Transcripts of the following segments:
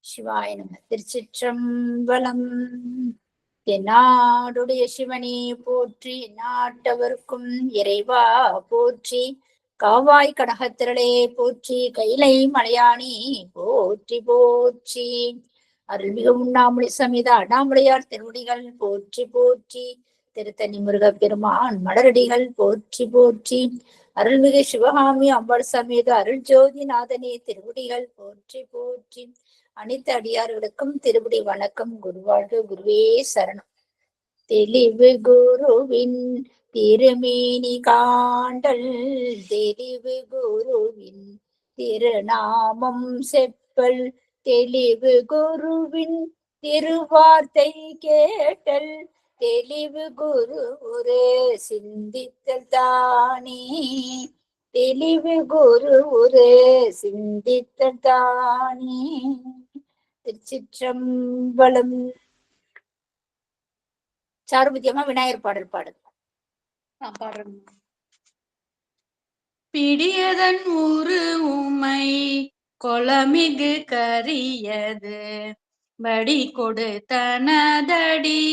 சிவாய நம. திருச்சிற்றம்பலம். தென்னாடுடைய சிவனே போற்றி, நாட்டவர்க்கும் இறைவா போற்றி, காவாய் கனகத்திரளே போற்றி, கைலை மலையானி போற்றி போற்றி, அருள்மிகு உண்ணாமொழி சமேத அண்ணாமலையார் திருவடிகள் போற்றி போற்றி, திருத்தணி முருகப் பெருமான் மலரடிகள் போற்றி போற்றி, அருள்மிகு சிவகாமி அம்பாள் சமேத அருள் ஜோதி நாதனே திருவடிகள் போற்றி போற்றி, அனைத்து அடியார்களுக்கும் திருவடி வணக்கம். குருவாழ்க. குருவே சரணம். தெளிவு குருவின் திருமேனி காண்டல், தெளிவு குருவின் திருநாமம் செப்பல், தெளிவு குருவின் திருவார்த்தை கேட்டல், தெளிவு குரு ஒரு சிந்தித்தல் தானே, தெளிவு குரு ஒரு சிந்தித்தல் தானே. திருச்சிற்றம்பலம். சாருபத்தியமா விநாயகர் பாடல் பாடுங்க. பாடுறேன். பிடியதன் ஊரு உமை கொளமிகு கரியது, வடி கொடுத்தனதடி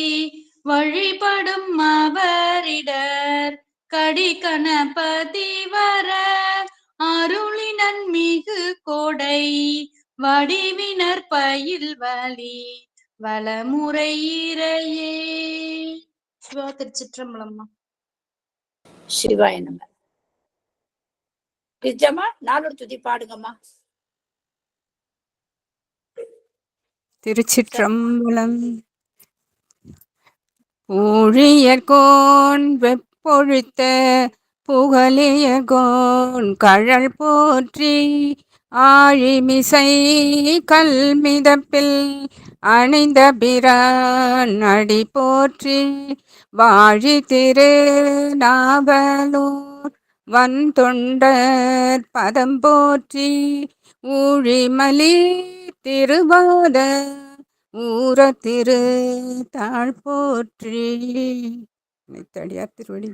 வழிபடும் அவரிடர், கடி கணபதி வர அருளினன் மிகு கொடை, வடிவினர் பயில் வலி வளமுறை இறையே. சிவா. திருச்சிற்றம்பலம்மா. சிவாய நம. கிரிஜம்மா நாலொரு துதி பாடுங்கம்மா. திருச்சிற்றம்பலம். ஊழியர்கோன் வெப்பொழித்த புகழியர்கோன் கழல் போற்றி, ஆழிமிசை கல்மிதப்பில் அணிந்த பிரான் அடி போற்றி, வாழி திரு நாவலூர் வன்தொண்டர் பதம் போற்றி, ஊழிமலி திருவாத ஊர திரு தாழ் போற்றி, தடியார் திருவடி.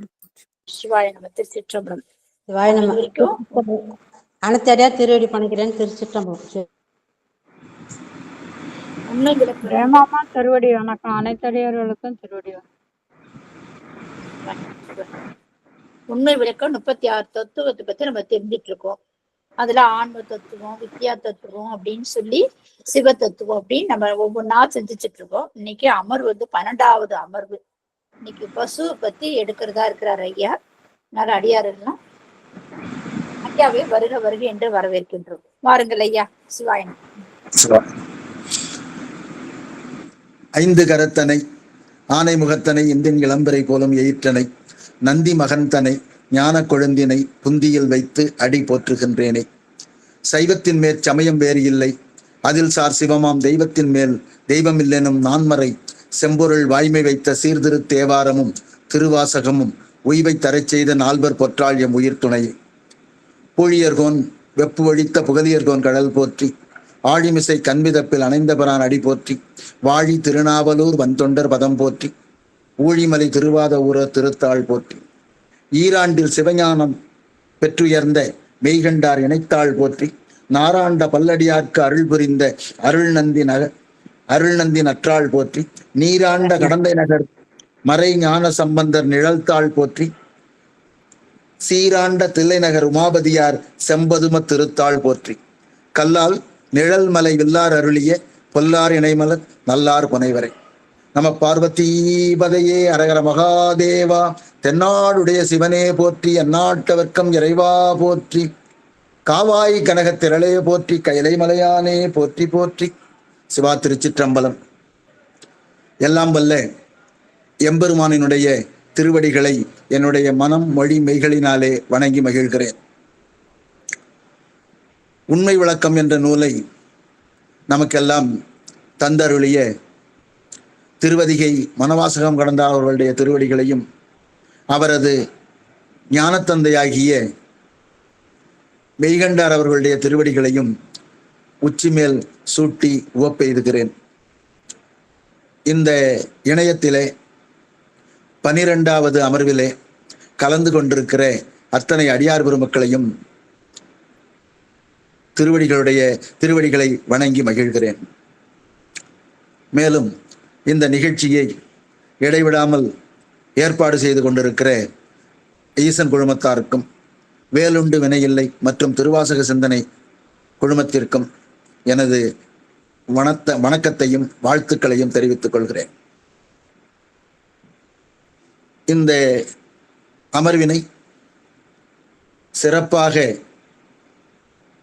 சிவாய நம. திருச்சிற்றம்பலம். சிவாய நம. அனைத்தடியார் திருவடி பணிக்கிறேன். திருச்சிற்றம்பலம். உண்மை விளக்கம் திருவடி வணக்கம். அனைத்தடியார்களுக்கும் திருவடி வணக்கம். உண்மை விளக்கம் 36 தத்துவத்தை பத்தி நம்ம தெரிஞ்சிட்டு இருக்கோம். அதுல ஆன்ம தத்துவம், வித்யா தத்துவம் அப்படின்னு சொல்லி சிவ தத்துவம் அப்படின்னு நம்ம ஒவ்வொன்றா செஞ்சுட்டு இருக்கோம். இன்னைக்கு அமர்வு வந்து 12வது அமர்வு. இன்னைக்கு பசு பத்தி எடுக்கிறதா இருக்கிறார் ஐயா. நல்ல அடியாரெல்லாம் ஐயாவே வருக வருக என்று வரவேற்கின்றோம். வாருங்கள் ஐயா. சிவாயன். ஐந்து கரத்தனை ஆனை முகத்தனை இந்தின் இளம்பரை போலும் எயிற்றனை, நந்தி மகன்தனை ஞான கொழுந்தினை புந்தியில் வைத்து அடி போற்றுகின்றேனே. சைவத்தின் மேற் சமயம் வேறு இல்லை, அதில் சார் சிவமாம் தெய்வத்தின் மேல் தெய்வம் இல்லெனும் நான்மறை, செம்பொருள் வாய்மை வைத்த சீர்திரு தேவாரமும் திருவாசகமும் உய்வை தரச் செய்த நால்வர் பொற்றாள் எம் உயிர் துணையே. பூழியர்கோன் வெப்பு ஒழித்த புகழியர்கோன் கடல் போற்றி, ஆழிமிசை கண்மிதப்பில் அணைந்தபரான் அடி போற்றி, வாழி திருநாவலூர் வன்தொண்டர் பதம் போற்றி, ஊழிமலை திருவாத ஊர திருத்தாள் போற்றி, ஈராண்டில் சிவஞானம் பெற்றுயர்ந்த மெய்கண்டார் இணைத்தாள் போற்றி, நாராண்ட பல்லடியார்க்கு அருள் புரிந்த அருள் நந்தி நற்றாள் போற்றி, நீராண்ட கடந்தை நகர் மறை ஞான சம்பந்தர் நிழல்தாள் போற்றி, சீராண்ட தில்லைநகர் உமாபதியார் செம்பதும திருத்தாள் போற்றி, கல்லால் நிழல் மலை வில்லார் அருளிய பொல்லார் இணைமலர் நல்லார் புனைவரை. நம பார்வதீபதையே அரகர மகாதேவா. தென்னாடுடைய சிவனே போற்றி, அந்நாட்டவர்க்கம் இறைவா போற்றி, காவாய் கனகத்திரளே போற்றி, கைலை மலையானே போற்றி போற்றி. சிவா. திருச்சிற்றம்பலம். எல்லாம் வல்ல எம்பெருமானினுடைய திருவடிகளை என்னுடைய மனம் மொழி மெய்களினாலே வணங்கி மகிழ்கிறேன். உண்மை விளக்கம் என்ற நூலை நமக்கெல்லாம் தந்தருளிய திருவதிகை மனவாசகம் கடந்தார் அவர்களுடைய திருவடிகளையும், அவரது ஞானத்தந்தையாகிய மெய்கண்டார் அவர்களுடைய திருவடிகளையும் உச்சிமேல் சூட்டி உவப்பெய்துகிறேன். இந்த இணையத்திலே 12வது அமர்விலே கலந்து கொண்டிருக்கிற அத்தனை அடியார் பெருமக்களையும் திருவடிகளை வணங்கி மகிழ்கிறேன். மேலும் இந்த நிகழ்ச்சியை இடைவிடாமல் ஏற்பாடு செய்து கொண்டிருக்கிற ஈசன் குழுமத்தாருக்கும், வேலுண்டு வினையில்லை மற்றும் திருவாசக சிந்தனை குழுமத்திற்கும் எனது வணக்கத்தையும் வாழ்த்துக்களையும் தெரிவித்துக் கொள்கிறேன். இந்த அமர்வினை சிறப்பாக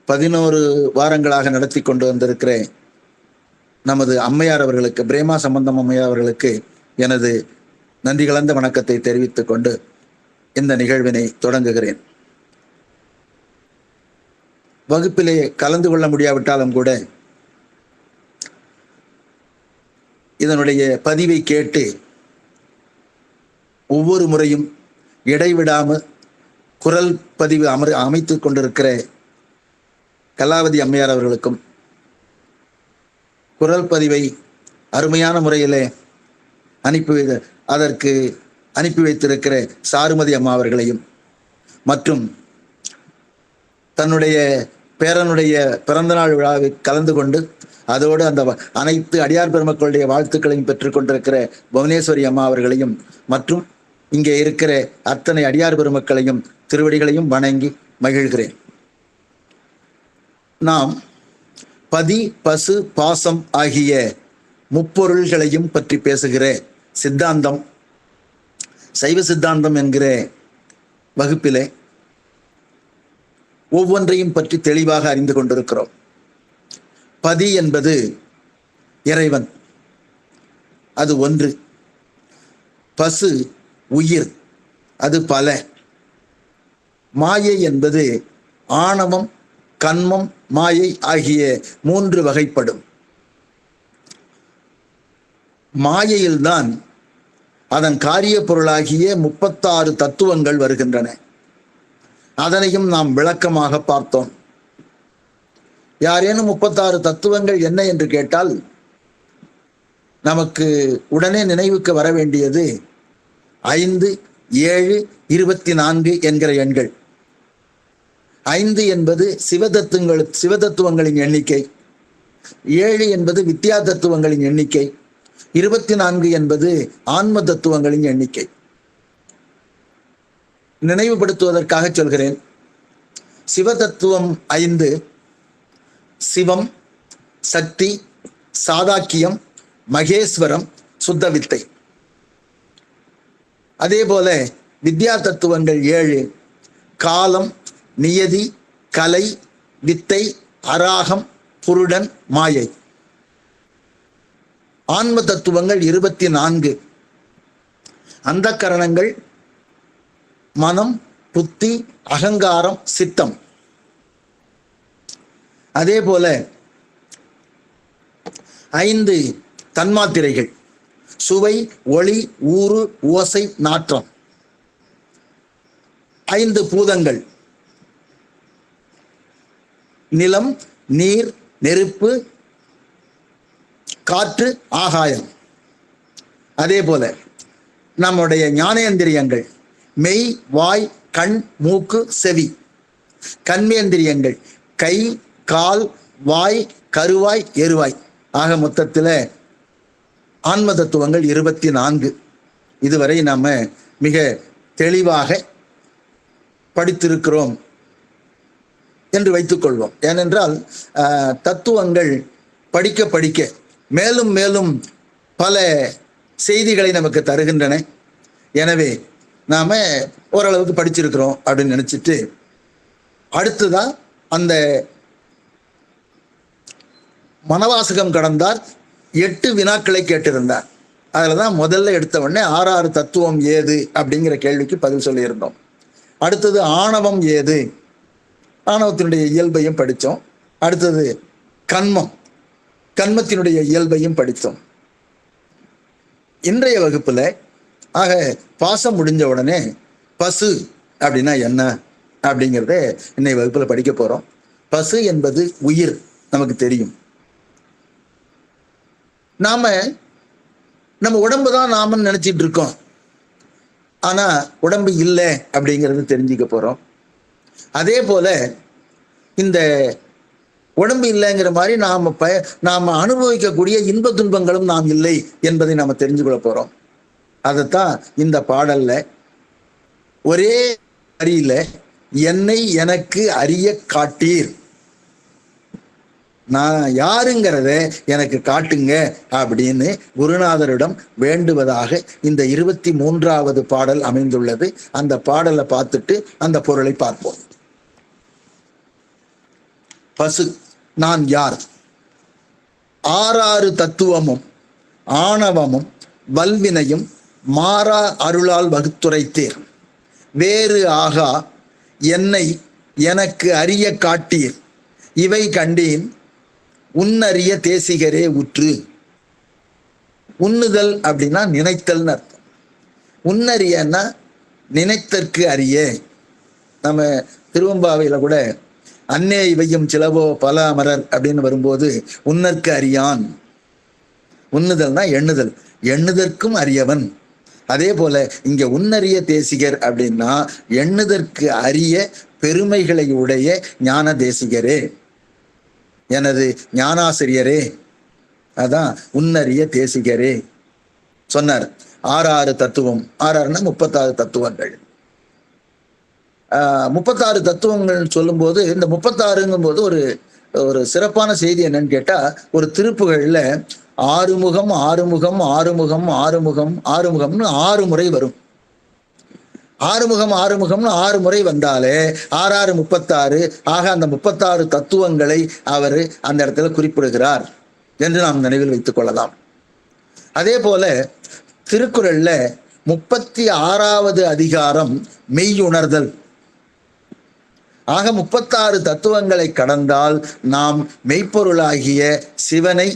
11 வாரங்களாக நடத்தி கொண்டு வந்திருக்கிற நமது அம்மையார் அவர்களுக்கு, பிரேமா சம்பந்தம் அம்மையார் அவர்களுக்கு எனது நன்றி கலந்த வணக்கத்தை தெரிவித்துக் கொண்டு இந்த நிகழ்வினை தொடங்குகிறேன். வகுப்பிலே கலந்து கொள்ள முடியாவிட்டாலும் கூட இதனுடைய பதிவை கேட்டு ஒவ்வொரு முறையும் இடைவிடாமல் குரல் பதிவு அமைத்துக் கொண்டிருக்கிற கலாவதி அம்மையார் அவர்களுக்கும், குரல் பதிவை அருமையான முறையிலே அனுப்பி வைத்திருக்கிற சாருமதி அம்மா அவர்களையும், மற்றும் தன்னுடைய பேரனுடைய பிறந்தநாள் விழாவில் கலந்து கொண்டு அதோடு அந்த அனைத்து அடியார் பெருமக்களுடைய வாழ்த்துக்களையும் பெற்றுக்கொண்டிருக்கிற புவனேஸ்வரி அம்மா அவர்களையும், மற்றும் இங்கே இருக்கிற அத்தனை அடியார் பெருமக்களையும் திருவடிகளையும் வணங்கி மகிழ்கிறேன். நாம் பதி, பசு, பாசம் ஆகிய முப்பொருள்களையும் பற்றி பேசுகிற சித்தாந்தம், சைவ சித்தாந்தம் என்கிற வகுப்பிலே ஒவ்வொன்றையும் பற்றி தெளிவாக அறிந்து கொண்டிருக்கிறோம். பதி என்பது இறைவன், அது ஒன்று. பசு உயிர், அது பல. மாயை என்பது ஆணவம், கன்மம், மாயை ஆகிய 3 வகைப்படும். மாயையில்தான் அதன் காரிய பொருளாகிய 36 தத்துவங்கள் வருகின்றன. அதனையும் நாம் விளக்கமாக பார்த்தோம். யாரேனும் 36 தத்துவங்கள் என்ன என்று கேட்டால் நமக்கு உடனே நினைவுக்கு வர வேண்டியது 5, 7, 24 என்கிற எண்கள். 5 என்பது சிவதத்துவங்களின் எண்ணிக்கை, 7 என்பது வித்யா தத்துவங்களின் எண்ணிக்கை, 24 என்பது ஆன்ம தத்துவங்களின் எண்ணிக்கை. நினைவுபடுத்துவதற்காக சொல்கிறேன். சிவதத்துவம் 5: சிவம், சக்தி, சாதாக்கியம், மகேஸ்வரம், சுத்தவித்தை. அதே போல வித்யா தத்துவங்கள் 7: காலம், நியதி, கலை, வித்தை, அராகம், புருடன், மாயை. ஆன்ம தத்துவங்கள் 24: அந்த கரணங்கள், மனம், புத்தி, அகங்காரம், சித்தம். அதே போல 5 தன்மாத்திரைகள்: சுவை, ஒளி, ஊறு, ஓசை, நாற்றம். 5 பூதங்கள்: நிலம், நீர், நெருப்பு, காற்று, ஆகாயம். அதே போல நம்முடைய ஞானேந்திரியங்கள்: மெய், வாய், கண், மூக்கு, செவி. கண்மேந்திரியங்கள்: கை, கால், வாய், கருவாய், எருவாய். ஆக மொத்தத்தில் ஆன்ம தத்துவங்கள் 24. இதுவரை நாம மிக தெளிவாக படித்திருக்கிறோம் என்று வைத்துக்கொள்வோம். ஏனென்றால் தத்துவங்கள் படிக்க படிக்க மேலும் மேலும் பல செய்திகளை நமக்கு தருகின்றன. எனவே நாம ஓரளவுக்கு படிச்சிருக்கிறோம் அப்படின்னு நினைச்சிட்டு அடுத்துதான் அந்த மனவாசகம் கடந்தார் 8 வினாக்களை கேட்டிருந்தார். அதில் தான் முதல்ல எடுத்த உடனே 6 தத்துவம் ஏது அப்படிங்கிற கேள்விக்கு பதில் சொல்லியிருந்தோம். அடுத்தது ஆணவம் ஏது, ஆணவத்தினுடைய இயல்பையும் படித்தோம். அடுத்தது கன்மம், கன்மத்தினுடைய இயல்பையும் படித்தோம். இன்றைய வகுப்புல ஆக பாசம் முடிஞ்ச உடனே பசு அப்படின்னா என்ன அப்படிங்கிறத இன்னைய வகுப்புல படிக்க போறோம். பசு என்பது உயிர், நமக்கு தெரியும். நம்ம உடம்பு தான் நாம நினைச்சிட்டு இருக்கோம். ஆனா உடம்பு இல்லை அப்படிங்கிறது தெரிஞ்சுக்க போறோம். அதே போல இந்த உடம்பு இல்லைங்கிற மாதிரி நாம அனுபவிக்கக்கூடிய இன்ப துன்பங்களும் நாம் இல்லை என்பதை நாம தெரிஞ்சு கொள்ள போறோம். அதைத்தான் இந்த பாடல்ல ஒரே வரியில என்னை எனக்கு அறிய காட்டீர், நான் யாருங்கிறத எனக்கு காட்டுங்க அப்படின்னு குருநாதரிடம் வேண்டுவதாக இந்த 23வது பாடல் அமைந்துள்ளது. அந்த பாடலை பார்த்துட்டு அந்த பொருளை பார்ப்போம். பசு நான் யார்? ஆறாறு தத்துவமும் ஆணவமும் வல்வினையும் மாறா அருளால் வகுத்துரைத்தீர், வேறு ஆகா என்னை எனக்கு அறிய காட்டீர், இவை கண்டேன் உன்னறிய தேசிகரே உற்று. உண்ணுதல் அப்படின்னா நினைத்தல்னு அர்த்தம். உன்னறியன்னா நினைத்தற்கு அறிய. நம்ம திருவம்பாவையில கூட அன்னே இவையும் சிலவோ பல அமரர் அப்படின்னு வரும்போது உன்னற்கு அறியான். உண்ணுதல்னா எண்ணுதல், எண்ணுதற்கும் அறியவன். அதே போல இங்க உன்னறிய தேசிகர் அப்படின்னா எண்ணுதற்கு அறிய பெருமைகளை உடைய ஞான தேசிகரே, எனது ஞானாசிரியரே, அதான் உன்னறிய தேசிகரே சொன்னார். 6 தத்துவம், 6ன்னா 36 தத்துவங்கள். 36 தத்துவங்கள் சொல்லும் போது இந்த 36ங்கும் போது ஒரு சிறப்பான செய்தி என்னன்னு கேட்டா, ஒரு திருப்புகழ்ல ஆறுமுகம் ஆறுமுகம் ஆறுமுகம் ஆறுமுகம் ஆறுமுகம்னு 6 முறை வரும். ஆறுமுகம் ஆறுமுகம்னு 6 முறை வந்தாலே 6 36 ஆக அந்த 36 தத்துவங்களை அவர் அந்த இடத்துல குறிப்பிடுகிறார் என்று நாம் நினைவில் வைத்துக் கொள்ளலாம். அதே போல திருக்குறள்ல 36வது அதிகாரம் மெய்யுணர்தல். ஆக 36 தத்துவங்களை கடந்தால் நாம் மெய்ப்பொருளாகிய சிவனை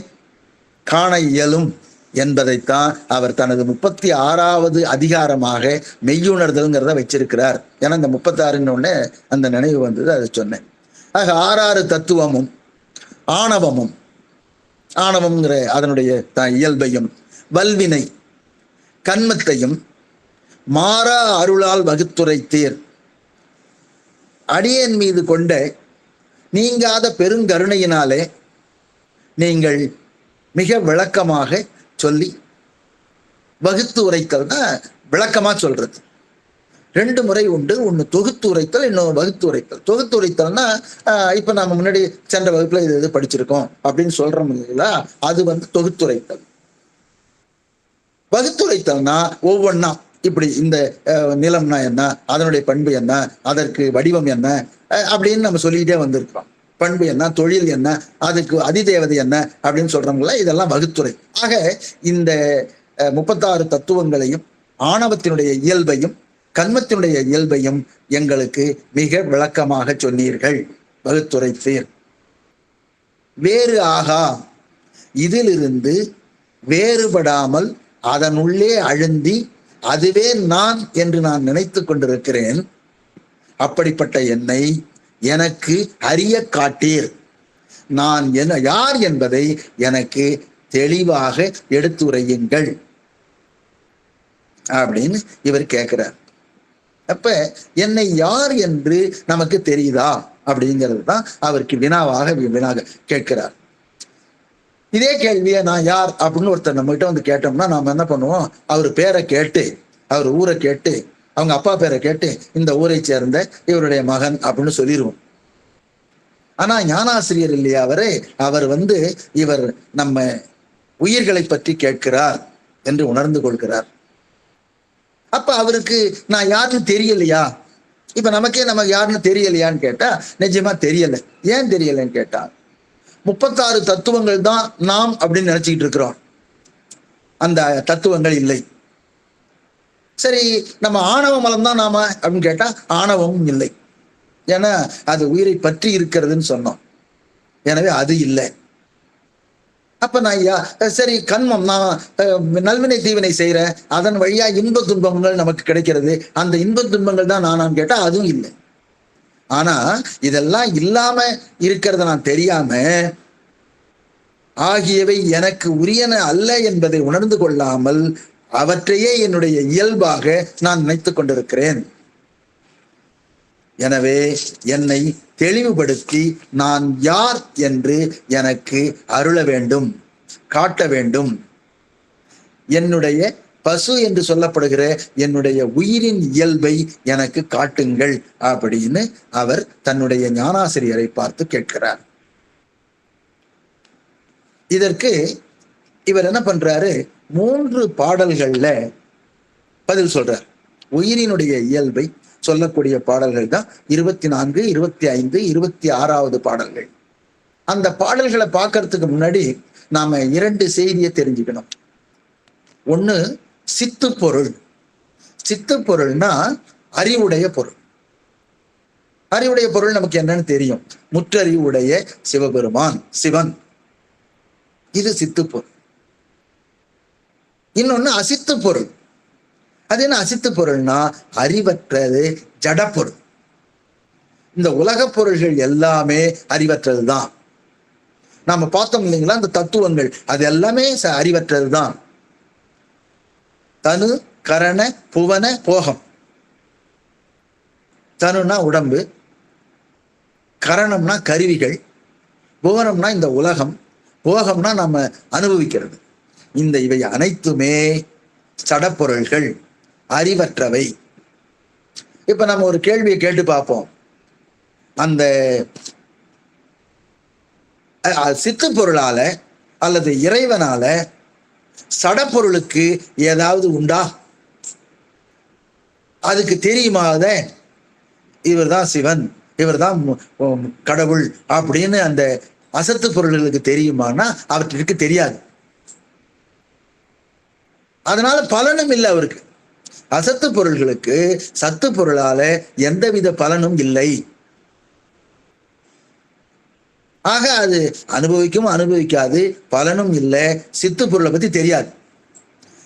காண இயலும் என்பதைத்தான் அவர் தனது 36வது அதிகாரமாக மெய்யுணர்தல்ங்கிறத வச்சிருக்கிறார். ஏன்னா இந்த 36ன்னு அந்த நினைவு வந்தது, அதை சொன்னேன். ஆக 6 தத்துவமும் ஆணவமும், ஆணவம்ங்கிற அதனுடைய இயல்பையும் வல்வினை கண்மத்தையும் மாறா அருளால் வகுத்துரைத்தீர், அடியேன் மீது கொண்ட நீங்காத பெருங்கருணையினாலே நீங்கள் மிக விளக்கமாக சொல்லி, வகுத்து உரைத்தல்னா விளக்கமா சொல்றது. 2 முறை உண்டு, ஒன்று தொகுத்து உரைத்தல், இன்னொன்று வகுத்து உரைத்தல். தொகுத்து உரைத்தல்னா இப்ப நம்ம முன்னாடி சென்ற வகுப்புல இது படிச்சிருக்கோம் அப்படின்னு சொல்றோம் இல்லைங்களா, அது தொகுத்துரைத்தல். வகுத்துரைத்தல்னா ஒவ்வொன்னா இப்படி இந்த நிலம்னா என்ன, அதனுடைய பண்பு என்ன, அதற்கு வடிவம் என்ன அப்படின்னு நம்ம சொல்லிக்கிட்டே வந்திருக்கிறோம். பண்பு என்ன, தொழில் என்ன, அதுக்கு அதிதேவதை என்ன அப்படின்னு சொல்றோம்ல, இதெல்லாம் வகுத்துரை. ஆக இந்த 36 தத்துவங்களையும் ஆணவத்தினுடைய இயல்பையும் கண்மத்தினுடைய இயல்பையும் எங்களுக்கு மிக விளக்கமாக சொன்னீர்கள், வகுத்துரைத்தீர். வேறு ஆகா, இதிலிருந்து வேறுபடாமல் அதனுள்ளே அழுந்தி அதுவே நான் என்று நான் நினைத்து கொண்டிருக்கிறேன். அப்படிப்பட்ட என்னை எனக்கு அறிய காட்டீர், நான் யார் என்பதை எனக்கு தெளிவாக எடுத்துரையுங்கள் அப்படின்னு இவர் கேட்கிறார். அப்ப என்னை யார் என்று நமக்கு தெரியுதா அப்படிங்கிறது தான் அவருக்கு வினாக கேட்கிறார். இதே கேள்வியை நான் யார் அப்படின்னு ஒருத்தர் நம்ம கிட்ட கேட்டோம்னா நாம என்ன பண்ணுவோம், அவர் பேரை கேட்டு, அவர் ஊரை கேட்டு, அவங்க அப்பா பேரை கேட்டு இந்த ஊரை சேர்ந்த இவருடைய மகன் அப்படின்னு சொல்லிடுவோம். ஆனா ஞானாசிரியர் இல்லையா அவர் இவர் நம்ம உயிர்களை பற்றி கேட்கிறார் என்று உணர்ந்து கொள்கிறார். அப்ப அவருக்கு நான் யாருன்னு தெரியலையா? இப்ப நமக்கு யாருன்னு தெரியலையான்னு கேட்டா நிஜமா தெரியல. ஏன் தெரியலன்னு கேட்டா 36 தத்துவங்கள் தான் நாம் அப்படின்னு நினைச்சுக்கிட்டு இருக்கிறோம், அந்த தத்துவங்கள் இல்லை. சரி, நம்ம ஆணவ மலம் தான் நாம அப்படின்னு கேட்டா ஆணவமும் இல்லை, ஏன்னா அது உயிரை பற்றி இருக்கிறதுன்னு சொன்னோம். எனவே அது இல்லை. அப்ப நான் சரி கண்மம், நான் நல்வினை தீவினை செய்யறேன், அதன் வழியா இன்ப துன்பங்கள் நமக்கு கிடைக்கிறது, அந்த இன்ப துன்பங்கள் தான் நானான்னு கேட்டா அதுவும் இல்லை. ஆனா இதெல்லாம் இல்லாம இருக்கிறத நான் தெரியாம ஆகியவை எனக்கு உரியன அல்ல என்பதை உணர்ந்து கொள்ளாமல் அவற்றையே என்னுடைய இயல்பாக நான் நினைத்துக் கொண்டிருக்கிறேன். எனவே என்னை தெளிவுபடுத்தி நான் யார் என்று எனக்கு அருள வேண்டும், காட்ட வேண்டும். என்னுடைய பசு என்று சொல்லப்படுகிற என்னுடைய உயிரின் இயல்பை எனக்கு காட்டுங்கள் அப்படின்னு அவர் தன்னுடைய ஞானாசிரியரை பார்த்து கேட்கிறார். இதற்கு இவர் என்ன பண்றாரு, 3 பாடல்கள்ல பதில் சொல்றார். உயிரினுடைய இயல்பை சொல்லக்கூடிய பாடல்கள் தான் 24, 25, 26வது பாடல்கள். அந்த பாடல்களை பார்க்கறதுக்கு முன்னாடி நாம 2 செய்தியை தெரிஞ்சுக்கணும். ஒண்ணு சித்து பொருள். சித்து பொருள்னா அறிவுடைய பொருள். அறிவுடைய பொருள் நமக்கு என்னன்னு தெரியும். முற்றறிவுடைய சிவபெருமான், சிவன். இது சித்து பொருள். இன்னொன்னு அசித்து பொருள். அது என்ன அசித்து பொருள்னா அறிவற்றது, ஜடப்பொருள். இந்த உலக பொருள்கள் எல்லாமே அறிவற்றது தான். நாம பார்த்தோம் இல்லைங்களா, இந்த தத்துவங்கள் அது எல்லாமே அறிவற்றது தான். தனு, கரண, புவன, போகம். தனுனா உடம்பு, கரணம்னா கருவிகள், புவனம்னா இந்த உலகம், போகம்னா நம்ம அனுபவிக்கிறது. இவை அனைத்துமே சடப்பொருள்கள், அறிவற்றவை. இப்ப நம்ம ஒரு கேள்வியை கேட்டு பார்ப்போம். அந்த சித்து பொருளால அல்லது இறைவனால சடப்பொருளுக்கு ஏதாவது உண்டா? அதுக்கு தெரியுமாத இவர் தான் சிவன், இவர் தான் கடவுள் அப்படின்னு அந்த அசத்து பொருள்களுக்கு தெரியுமானா அவற்றிற்கு தெரியாது. அதனால பலனும் இல்லை அவருக்கு. அசத்து பொருள்களுக்கு சத்து பொருளால எந்தவித பலனும் இல்லை. ஆக அது அனுபவிக்கும், அனுபவிக்காது, பலனும் இல்லை, சித்து பொருளை பத்தி தெரியாது.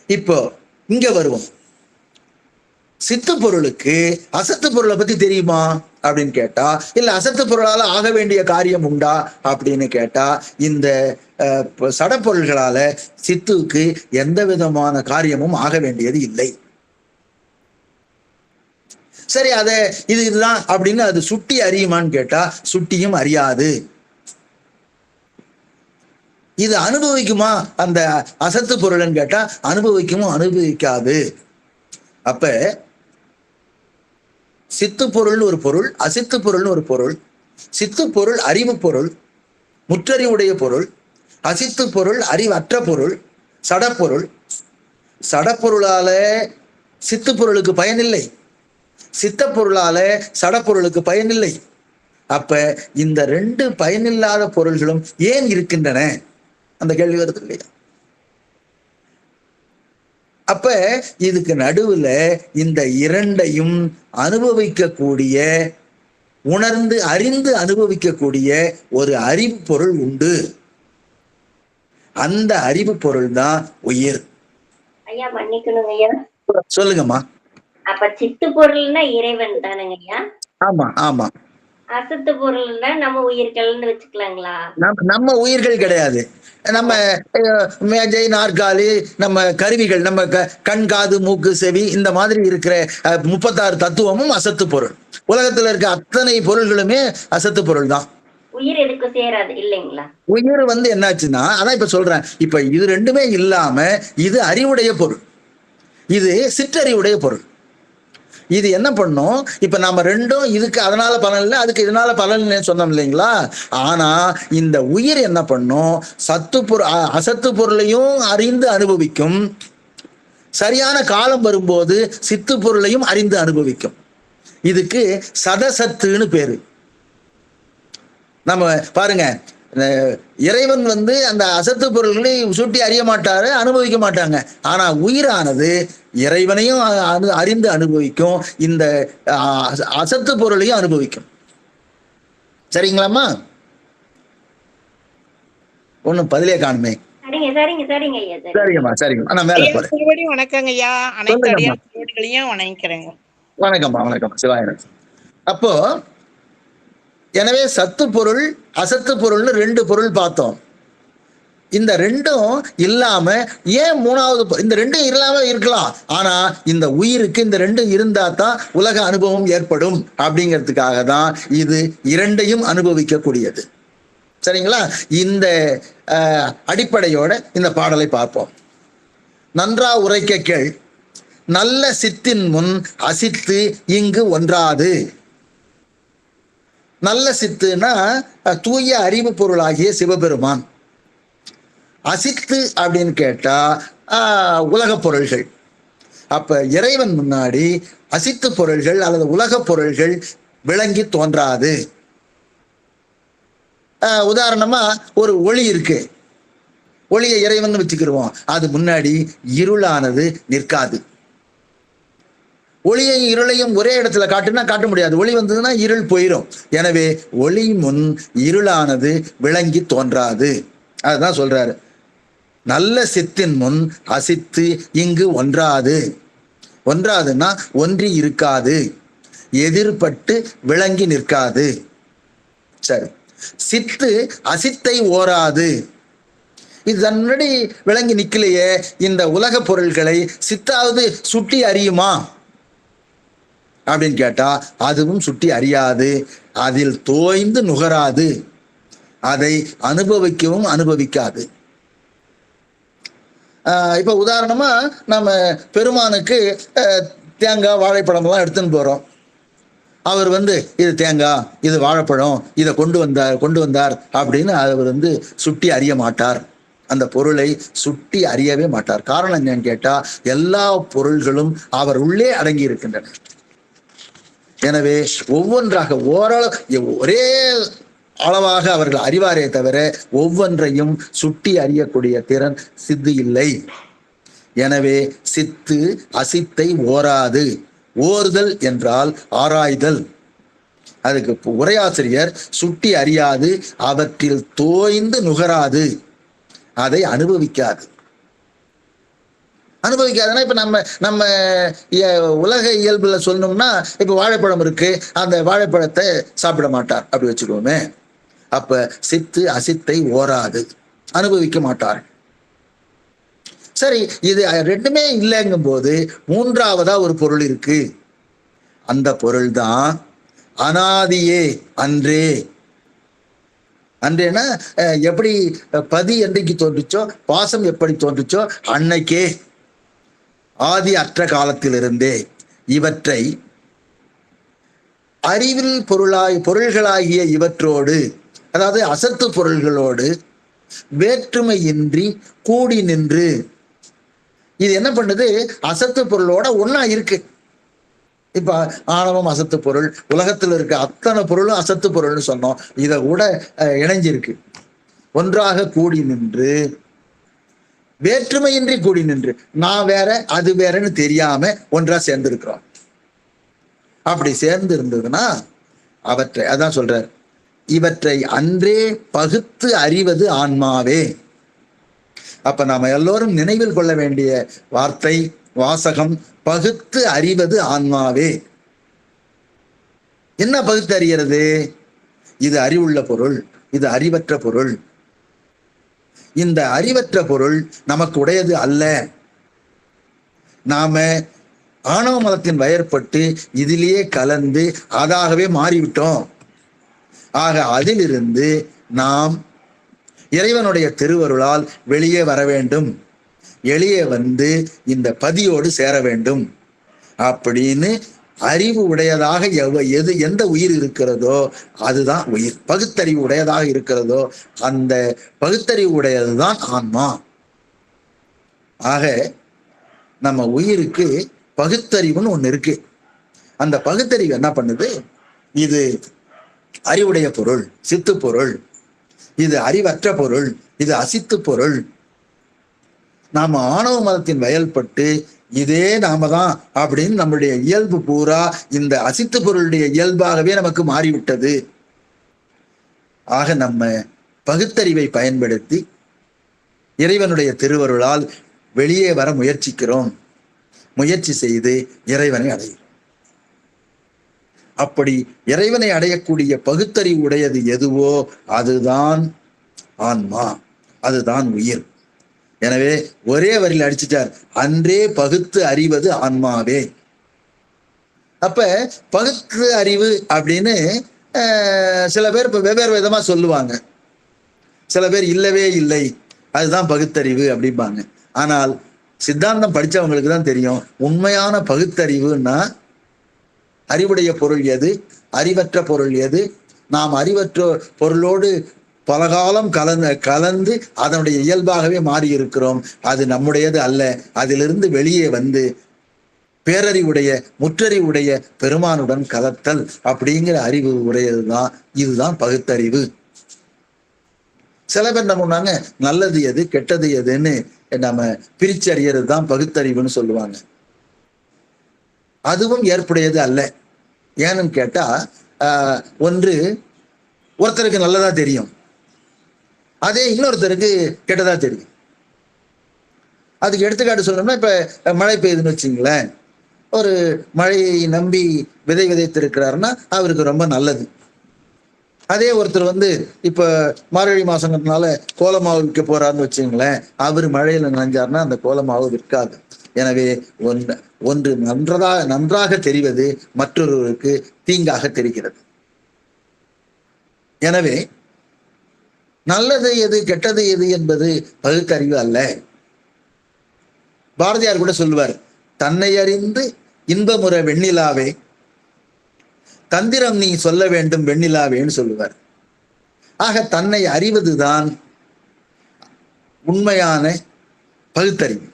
இப்போ இங்க வருவோம். சித்து பொருளுக்கு அசத்து பொருளை பத்தி தெரியுமா அப்படின்னு கேட்டா இல்ல, அசத்து பொருளால ஆக வேண்டிய காரியம் உண்டா அப்படின்னு கேட்டா இந்த சடப்பொருள்களால சித்துக்கு எந்த விதமான காரியமும் ஆக வேண்டியது இல்லை. சரி, இதுதான் அப்படின்னு அது சுட்டி அறியுமான்னு கேட்டா சுட்டியும் அறியாது. இது அனுபவிக்குமா அந்த அசத்து பொருள்னு கேட்டா அனுபவிக்குமோ அனுபவிக்காது. அப்ப சித்து பொருள்னு ஒரு பொருள், அசித்து பொருள்னு ஒரு பொருள். சித்து பொருள் அறிவு பொருள், முற்றறிவுடைய பொருள். அசித்து பொருள் அறிவற்ற பொருள், சடப்பொருள். சடப்பொருளால சித்து பொருளுக்கு பயனில்லை, சித்த பொருளால சடப்பொருளுக்கு பயனில்லை. அப்ப இந்த 2 பயனில்லாத பொருள்களும் ஏன் இருக்கின்றன? அந்த கேள்வி வருது இல்லையா? அப்ப இதுக்கு நடுவுல இந்த 2ஐயும் அனுபவிக்கக்கூடிய, உணர்ந்து அறிந்து அனுபவிக்கக்கூடிய ஒரு அறிவு பொருள் உண்டு. அந்த அறிவு பொருள் தான் உயிர். ஐயா மன்னிக்கணும் ஐயா. சொல்லுங்கம்மா. அப்ப சித்து பொருள்னா இறைவன் தானுங்க ஐயா? ஆமா ஆமா. அசத்து பொருள்னா நம்ம உயிர்கள்னு வச்சுக்கலாங்களா? நம்ம உயிர்கள் கிடையாது. நம்ம மேஜை, நாற்காலி, நம்ம கருவிகள், நம்ம கண், காது, மூக்கு, செவி, இந்த மாதிரி இருக்கிற 36 தத்துவமும் அசத்து பொருள். உலகத்துல இருக்க அத்தனை பொருள்களுமே அசத்து பொருள் தான். உயிர் எதுக்கு சேராது இல்லைங்களா? உயிர் என்னாச்சுன்னா, அதான் இப்ப சொல்றேன். இப்ப இது 2மே இல்லாம இது அறிவுடைய பொருள், இது சிற்றறிவுடைய பொருள். இது என்ன பண்ணும்? இப்ப நம்ம 2ம் இதுக்கு அதனால பலன் இல்லை, அதுக்கு இதனால பலன் இல்லைன்னு சொன்னோம் இல்லைங்களா? ஆனா இந்த உயிர் என்ன பண்ணும்? அசத்து பொருளையும் அறிந்து அனுபவிக்கும். சரியான காலம் வரும்போது சித்து பொருளையும் அறிந்து அனுபவிக்கும். இதுக்கு சதசத்துன்னு பேரு. நம்ம பாருங்க, இறைவன் அந்த அசத்து பொருள்களை சுட்டி அறிய மாட்டாரு, அனுபவிக்க மாட்டாங்க. ஆனா உயிரானது இறைவனையும் அறிந்து அனுபவிக்கும், இந்த அசத்து பொருளையும் அனுபவிக்கும். சரிங்களாம்மா? ஒண்ணும் பதிலே காணுமே. சரிங்கம்மா சரிங்கம்மா, நான் மேல போறேன். வணக்கங்க ஐயா. அனைத்து அடியார்களையும் வணங்கிக்கிறேங்க. வணக்கம்மா வணக்கம். சிவாயனம். அப்போ எனவே சத்து பொருள், அசத்து பொருள்னு 2 பொருள் பார்த்தோம். இந்த ரெண்டும் இல்லாம ஏன் மூணாவது இந்த ரெண்டும் இல்லாம இருக்கலாம், ஆனா இந்த உயிருக்கு இந்த ரெண்டும் இருந்தா தான் உலக அனுபவம் ஏற்படும் அப்படிங்கிறதுக்காக தான் இது இரண்டையும் அனுபவிக்கக்கூடியது. சரிங்களா? இந்த அடிப்படையோட இந்த பாடலை பார்ப்போம். நன்றா உரைக்க கேள், நல்ல சித்தின் முன் அசித்து இங்கு ஒன்றாது. நல்ல சித்துனா தூய அறிவு பொருளாகிய சிவபெருமான். அசித்து அப்படின்னு கேட்டா உலக பொருள்கள். அப்ப இறைவன் முன்னாடி அசித்து பொருள்கள் அல்லது உலக பொருள்கள் விளங்கி தோன்றாது. உதாரணமா ஒரு ஒளி இருக்கு, ஒளியை இறைவன் வச்சுக்கிடுவோம், அது முன்னாடி இருளானது நிற்காது. ஒளியையும் இருளையும் ஒரே இடத்துல காட்டுனா காட்ட முடியாது, ஒளி வந்ததுன்னா இருள் போயிடும். எனவே ஒளி முன் இருளானது விளங்கி தோன்றாது. அதுதான் சொல்றாரு, நல்ல சித்தின் முன் அசித்து இங்கு ஒன்றாது. ஒன்றாதுன்னா ஒன்றி இருக்காது, எதிர்பட்டு விளங்கி நிற்காது. சரி, சித்து அசித்தை ஓராது. இது தன்னுடைய விளங்கி நிக்கலையே, இந்த உலக பொருள்களை சித்தாவது சுட்டி அறியுமா அப்படின்னு கேட்டா அதுவும் சுட்டி அறியாது, அதில் தோய்ந்து நுகராது, அதை அனுபவிக்கவும் அனுபவிக்காது. இப்ப உதாரணமா நம்ம பெருமானுக்கு தேங்காய் வாழைப்பழம்லாம் எடுத்துன்னு போறோம். அவர் இது தேங்காய், இது வாழைப்பழம், இதை கொண்டு வந்தார் அப்படின்னு அவர் சுட்டி அறிய மாட்டார், அந்த பொருளை சுட்டி அறியவே மாட்டார். காரணம் என்னன்னு கேட்டா எல்லா பொருள்களும் அவர் உள்ளே அடங்கி இருக்கின்றன. எனவே ஒவ்வொன்றாக ஒரே அளவாக அவர்கள் அறிவாரே தவிர ஒவ்வொன்றையும் சுட்டி அறியக்கூடிய திறன் சித்து இல்லை. எனவே சித்து அசித்தை ஓராது. ஓறுதல் என்றால் ஆராய்தல். அதுக்கு உரையாசிரியர் சுட்டி அறியாது, அவற்றில் தோய்ந்து நுகராது, அதை அனுபவிக்காது. அனுபவிக்காதுன்னா இப்ப நம்ம உலக இயல்புல சொல்லணும்னா இப்ப வாழைப்பழம் இருக்கு, அந்த வாழைப்பழத்தை சாப்பிட மாட்டார் அப்படி வச்சுக்கோமே. அப்ப சித்து அசித்தை ஓராது, அனுபவிக்க மாட்டார். சரி, இது ரெண்டுமே இல்லைங்கும் போது மூன்றாவதா ஒரு பொருள் இருக்கு. அந்த பொருள் தான் அனாதியே அன்றே. அன்றேனா எப்படி பதி என்றைக்கு தோன்றுச்சோ, பாசம் எப்படி தோன்றுச்சோ அன்னைக்கே, ஆதி அற்ற காலத்திலிருந்தே இவற்றை அறிவில் பொருள்களாகிய இவற்றோடு, அதாவது அசத்து பொருள்களோடு வேற்றுமையின்றி கூடி நின்று. இது என்ன பண்ணுது, அசத்து பொருளோட ஒன்னா இருக்கு. இப்ப ஆணவம் அசத்து பொருள், உலகத்தில் இருக்க அத்தனை பொருளும் அசத்து பொருள்னு சொன்னோம், இதை கூட இணைஞ்சிருக்கு. ஒன்றாக கூடி நின்று, வேற்றுமையின்றி கூடி நின்று, நான் வேற அது வேறன்னு தெரியாம ஒன்றா சேர்ந்து இருக்கிறோம். அப்படி சேர்ந்து இருந்ததுன்னா அவற்றை, அதான் சொல்றார், இவற்றை அன்றே பகுத்து அறிவது ஆன்மாவே. அப்ப நாம எல்லோரும் நினைவில் கொள்ள வேண்டிய வார்த்தை வாசகம், பகுத்து அறிவது ஆன்மாவே. என்ன பகுத்து அறிகிறது? இது அறிவுள்ள பொருள், இது அறிவற்ற பொருள். இந்த அறிவற்ற பொருள் நமக்கு உடையது அல்ல. நாம ஆணவ மதத்தின் வயற்பட்டு இதிலேயே கலந்து அதாகவே மாறிவிட்டோம். ஆக அதிலிருந்து நாம் இறைவனுடைய திருவருளால் வெளியே வர வேண்டும், வெளியே இந்த பதியோடு சேர வேண்டும் அப்படின்னு அறிவு உடையதாக எந்த உயிர் இருக்கிறதோ அதுதான் உயிர். பகுத்தறிவு உடையதாக இருக்கிறதோ அந்த பகுத்தறிவு உடையதுதான் ஆன்மா. ஆக நம்ம உயிருக்கு பகுத்தறிவுன்னு ஒண்ணு இருக்கு. அந்த பகுத்தறிவு என்ன பண்ணுது, இது அறிவுடைய பொருள், சித்து பொருள், இது அறிவற்ற பொருள், இது அசித்து பொருள். நாம ஆணவ மதத்தின் வயல்பட்டு இதே நாம தான் அப்படின்னு நம்முடைய இயல்பு பூரா இந்த அசித்து பொருளுடைய இயல்பாகவே நமக்கு மாறிவிட்டது. ஆக நம்ம பகுத்தறிவை பயன்படுத்தி இறைவனுடைய திருவருளால் வெளியே வர முயற்சிக்கிறோம். முயற்சி செய்து இறைவனை அடையும். அப்படி இறைவனை அடையக்கூடிய பகுத்தறிவு உடையது எதுவோ அதுதான் ஆன்மா. அதுதான் உயிர். எனவே ஒரே வரியில் அடிச்சிட்டார், அன்றே பகுத்து அறிவது ஆன்மாவே. அப்ப பகுத்து அறிவு அப்படின்னு சில பேர் இப்ப வெவ்வேறு விதமா சொல்லுவாங்க. சில பேர் இல்லவே இல்லை, அதுதான் பகுத்தறிவு அப்படிம்பாங்க. ஆனால் சித்தாந்தம் படிச்சவங்களுக்கு தான் தெரியும், உண்மையான பகுத்தறிவுன்னா அறிவுடைய பொருள் எது, அறிவற்ற பொருள் எது, நாம் அறிவற்ற பொருளோடு பலகாலம் கலந்து அதனுடைய இயல்பாகவே மாறி இருக்கிறோம். அது நம்முடையது அல்ல. அதிலிருந்து வெளியே வந்து பேரறிவுடைய முற்றறிவுடைய பெருமானுடன் கலத்தல் அப்படிங்கிற அறிவு உடையதுதான். இதுதான் பகுத்தறிவு. சில பேர் என்ன பண்ணாங்க, நல்லது எது கெட்டது எதுன்னு நம்ம பிரிச்சு அறியறது தான் பகுத்தறிவுன்னு சொல்லுவாங்க. அதுவும் ஏற்புடையது அல்ல. ஏன்னு கேட்டா ஒருத்தருக்கு நல்லதா தெரியும், அதே இன்னொருத்தருக்கு கெட்டதா தெரியும். அதுக்கு எடுத்துக்காட்டு சொல்லணும்னா, இப்ப மழை பெய்யுதுன்னு வச்சுங்களேன், ஒரு மழையை நம்பி விதை விதைத்திருக்கிறாருன்னா அவருக்கு ரொம்ப நல்லது. அதே ஒருத்தர் இப்ப மார்கழி மாசங்கிறதுனால கோலமாவு விற்க போறாருன்னு வச்சுங்களேன், அவர் மழையில நனைஞ்சாருன்னா அந்த கோலமாவு விற்காது. எனவே ஒன்று நன்றாக தெரிவது மற்றொருவருக்கு தீங்காக தெரிகிறது. எனவே நல்லது எது கெட்டது எது என்பது பகுத்தறிவு அல்ல. பாரதியார் கூட சொல்லுவார், தன்னை அறிந்து இன்பமுற வெண்ணிலாவே தந்திரம் நீ சொல்ல வேண்டும் வெண்ணிலாவேன்னு சொல்லுவார். ஆக தன்னை அறிவதுதான் உண்மையான பகுத்தறிவு.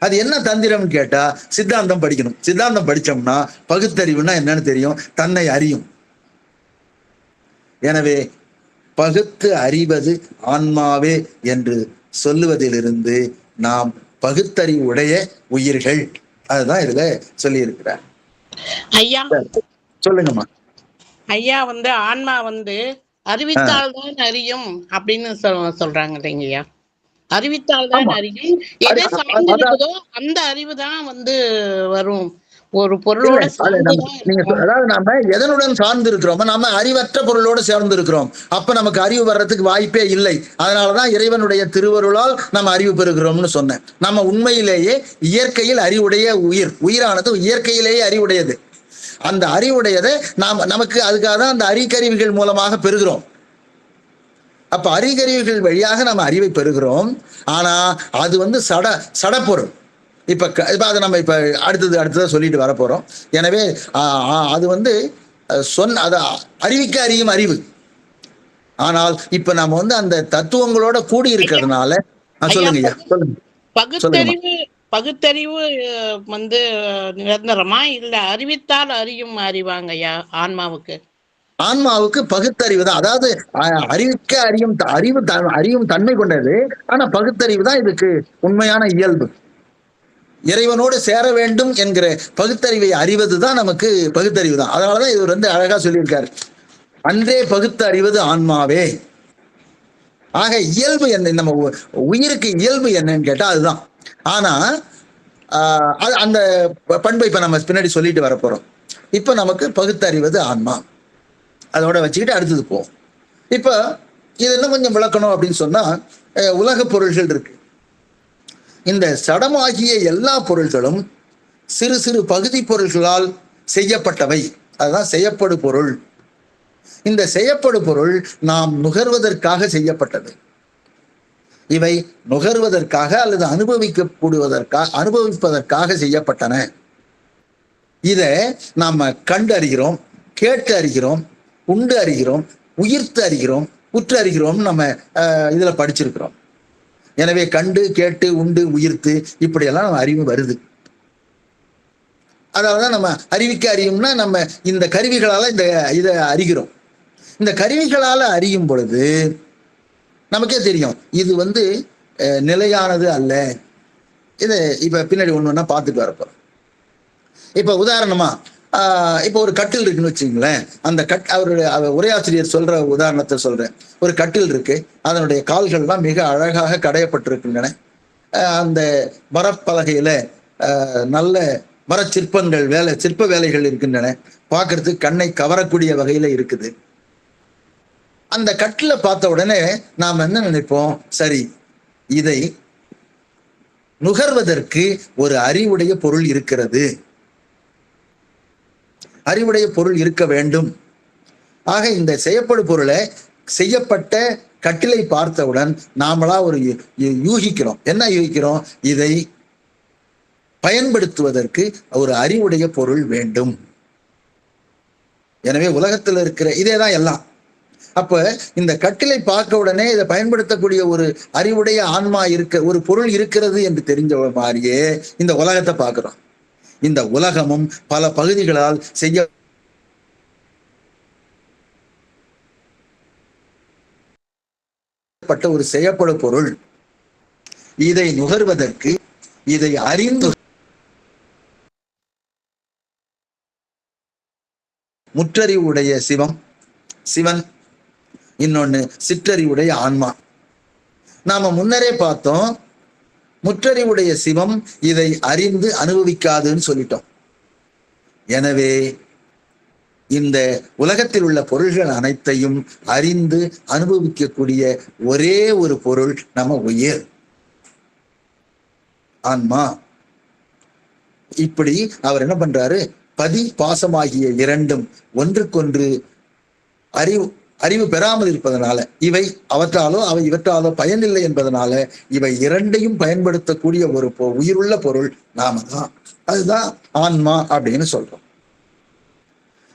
அது என்ன தந்திரம் கேட்டா, சித்தாந்தம் படிக்கணும். சித்தாந்தம் படிச்சோம்னா பகுத்தறிவுனா என்னன்னு தெரியும், தன்னை அறியும். எனவே பகுத்து அறிவது ஆன்மாவே என்று சொல்லுவதிலிருந்து நாம் பகுத்தறிவுடைய உயிர்கள், அதுதான் இதுல சொல்லி இருக்கிறார். ஐயா சொல்லுங்கம்மா. ஐயா ஆன்மா அறிவித்தால் தான் அறியும் அப்படின்னு சொல்றாங்க இல்லைங்கய்யா. அறிவித்தால் தான் அறியும். எதை சார்ந்து இருக்குதோ அந்த அறிவு தான் வரும். ஒரு பொருளோட அதாவது நாம எதனுடன் சார்ந்து இருக்கிறோம், நாம அறிவற்ற பொருளோடு சேர்ந்து இருக்கிறோம். அப்ப நமக்கு அறிவு வர்றதுக்கு வாய்ப்பே இல்லை. அதனாலதான் இறைவனுடைய திருவருளால் நம்ம அறிவு பெறுகிறோம்னு சொன்னேன். நம்ம உண்மையிலேயே இயற்கையில் அறிவுடைய உயிரானது இயற்கையிலேயே அறிவுடையது. அந்த அறிவுடையதை நமக்கு அதுக்காக தான் அந்த அறிகருவிகள் மூலமாக பெறுகிறோம். அப்ப அறிகருவிகள் வழியாக நம்ம அறிவை பெறுகிறோம். ஆனா அது சடப்பொருள். இப்ப அதை நம்ம இப்ப அடுத்ததா சொல்லிட்டு வரப்போறோம். எனவே அது அத அறிவிக்க அறியும் அறிவு. ஆனால் இப்ப நம்ம அந்த தத்துவங்களோட கூடி இருக்கிறதுனால சொல்லுங்க ஐயா, சொல்லுங்க. பகுத்தறிவு நிரந்தரமா இல்ல அறிவித்தால் அறியும் அறிவாங்கய்யா ஆன்மாவுக்கு பகுத்தறிவு தான். அதாவது அறிவிக்க அறியும் தன்மை கொண்டது. ஆனா பகுத்தறிவு தான் இதுக்கு உண்மையான இயல்பு. இறைவனோடு சேர வேண்டும் என்கிற பகுத்தறிவை அறிவதுதான் நமக்கு பகுத்தறிவு தான். அதனாலதான் இவர் அழகா சொல்லியிருக்காரு, அன்றே பகுத்து அறிவது ஆன்மாவே. ஆக இயல்பு என்ன, நம்ம உயிருக்கு இயல்பு என்னன்னு கேட்டா அதுதான். ஆனா அந்த பண்பை இப்ப நம்ம பின்னாடி சொல்லிட்டு வரப்போறோம். இப்ப நமக்கு பகுத்தறிவது ஆன்மா, அதோட வச்சுக்கிட்டு அடுத்தது போவோம். இப்ப இது இன்னும் கொஞ்சம் விளக்கணும் அப்படின்னு சொன்னா, உலக பொருள்கள் இருக்கு. இந்த சடமாகிய எல்லா பொருள்களும் சிறு சிறு பகுதி பொருள்களால் செய்யப்பட்டவை. அதுதான் செய்யப்படு பொருள். இந்த செய்யப்படு பொருள் நாம் நுகர்வதற்காக செய்யப்பட்டது. இவை நுகர்வதற்காக அல்லது அனுபவிப்பதற்காக செய்யப்பட்டன. இதை நாம கண்டு அறிகிறோம், கேட்டு அறிகிறோம், உண்டு அறிகிறோம், உயிர்த்து அறிகிறோம், உற்று அறிகிறோம். நம்ம இதுல படிச்சிருக்கிறோம். எனவே கண்டு கேட்டு உண்டு உயிர்த்து இப்படியெல்லாம் நம்ம அறிவு வருது. அதாவதுதான் நம்ம அறிவிக்க அறியும்னா நம்ம இந்த கருவிகளால இதை அறிகிறோம். இந்த கருவிகளால அறியும் பொழுது நமக்கே தெரியும் இது நிலையானது அல்ல. இதை இப்ப பின்னாடி ஒண்ணு பார்த்துட்டு வரப்போம். இப்ப உதாரணமா இப்போ ஒரு கட்டில் இருக்குன்னு வச்சுங்களேன். அந்த அவருடைய உரையாசிரியர் சொல்ற உதாரணத்தை சொல்றேன். ஒரு கட்டில் இருக்கு, அதனுடைய கால்கள்லாம் மிக அழகாக கடையப்பட்டிருக்கின்றன. அந்த மரப்பலகையில நல்ல மர சிற்ப வேலைகள் இருக்கின்றன. பார்க்கறதுக்கு கண்ணை கவரக்கூடிய வகையில இருக்குது. அந்த கட்டில பார்த்த உடனே நாம் என்ன நினைப்போம், சரி இதை நுகர்வதற்கு ஒரு அறிவுடைய பொருள் இருக்கிறது, அறிவுடைய பொருள் இருக்க வேண்டும். ஆக இந்த செய்யப்படும் பொருளை செய்யப்பட்ட கட்டிலை பார்த்தவுடன் நாமளா ஒரு யூகிக்கிறோம். என்ன யூகிக்கிறோம்? இதை பயன்படுத்துவதற்கு ஒரு அறிவுடைய பொருள் வேண்டும். எனவே உலகத்தில் இருக்கிற இதேதான் எல்லாம். அப்ப இந்த கட்டிலை பார்க்க உடனே இதை பயன்படுத்தக்கூடிய ஒரு அறிவுடைய ஆன்மா இருக்க ஒரு பொருள் இருக்கிறது என்று தெரிஞ்ச மாதிரியே இந்த உலகத்தை பார்க்கிறோம். இந்த உலகமும் பல பகுதிகளால் செய்யப்பட்ட ஒரு செய்யப்படும் பொருள். இதை நுகர்வதற்கு, இதை அறிந்து முற்றறிவுடைய சிவன், இன்னொன்னு சிற்றறிவுடைய ஆன்மா. நாம முன்னரே பார்த்தோம், முற்றறிவுடைய சிவம் இதை அறிந்து அனுபவிக்காதுன்னு சொல்லிட்டோம். எனவே இந்த உலகத்தில் உள்ள பொருள்கள் அனைத்தையும் அறிந்து அனுபவிக்கக்கூடிய ஒரே ஒரு பொருள் நம்ம உயிர், ஆன்மா. இப்படி அவர் என்ன பண்றாரு, பதி பாசமாகிய இரண்டும் ஒன்றுக்கொன்று அறிவு பெறாமல் இருப்பதனால, இவை அவற்றாலோ அவை இவற்றாலோ பயனில்லை என்பதனால இவை இரண்டையும் பயன்படுத்தக்கூடிய ஒரு உயிருள்ள பொருள் நாம தான். அதுதான் ஆன்மா அப்படின்னு சொல்றோம்.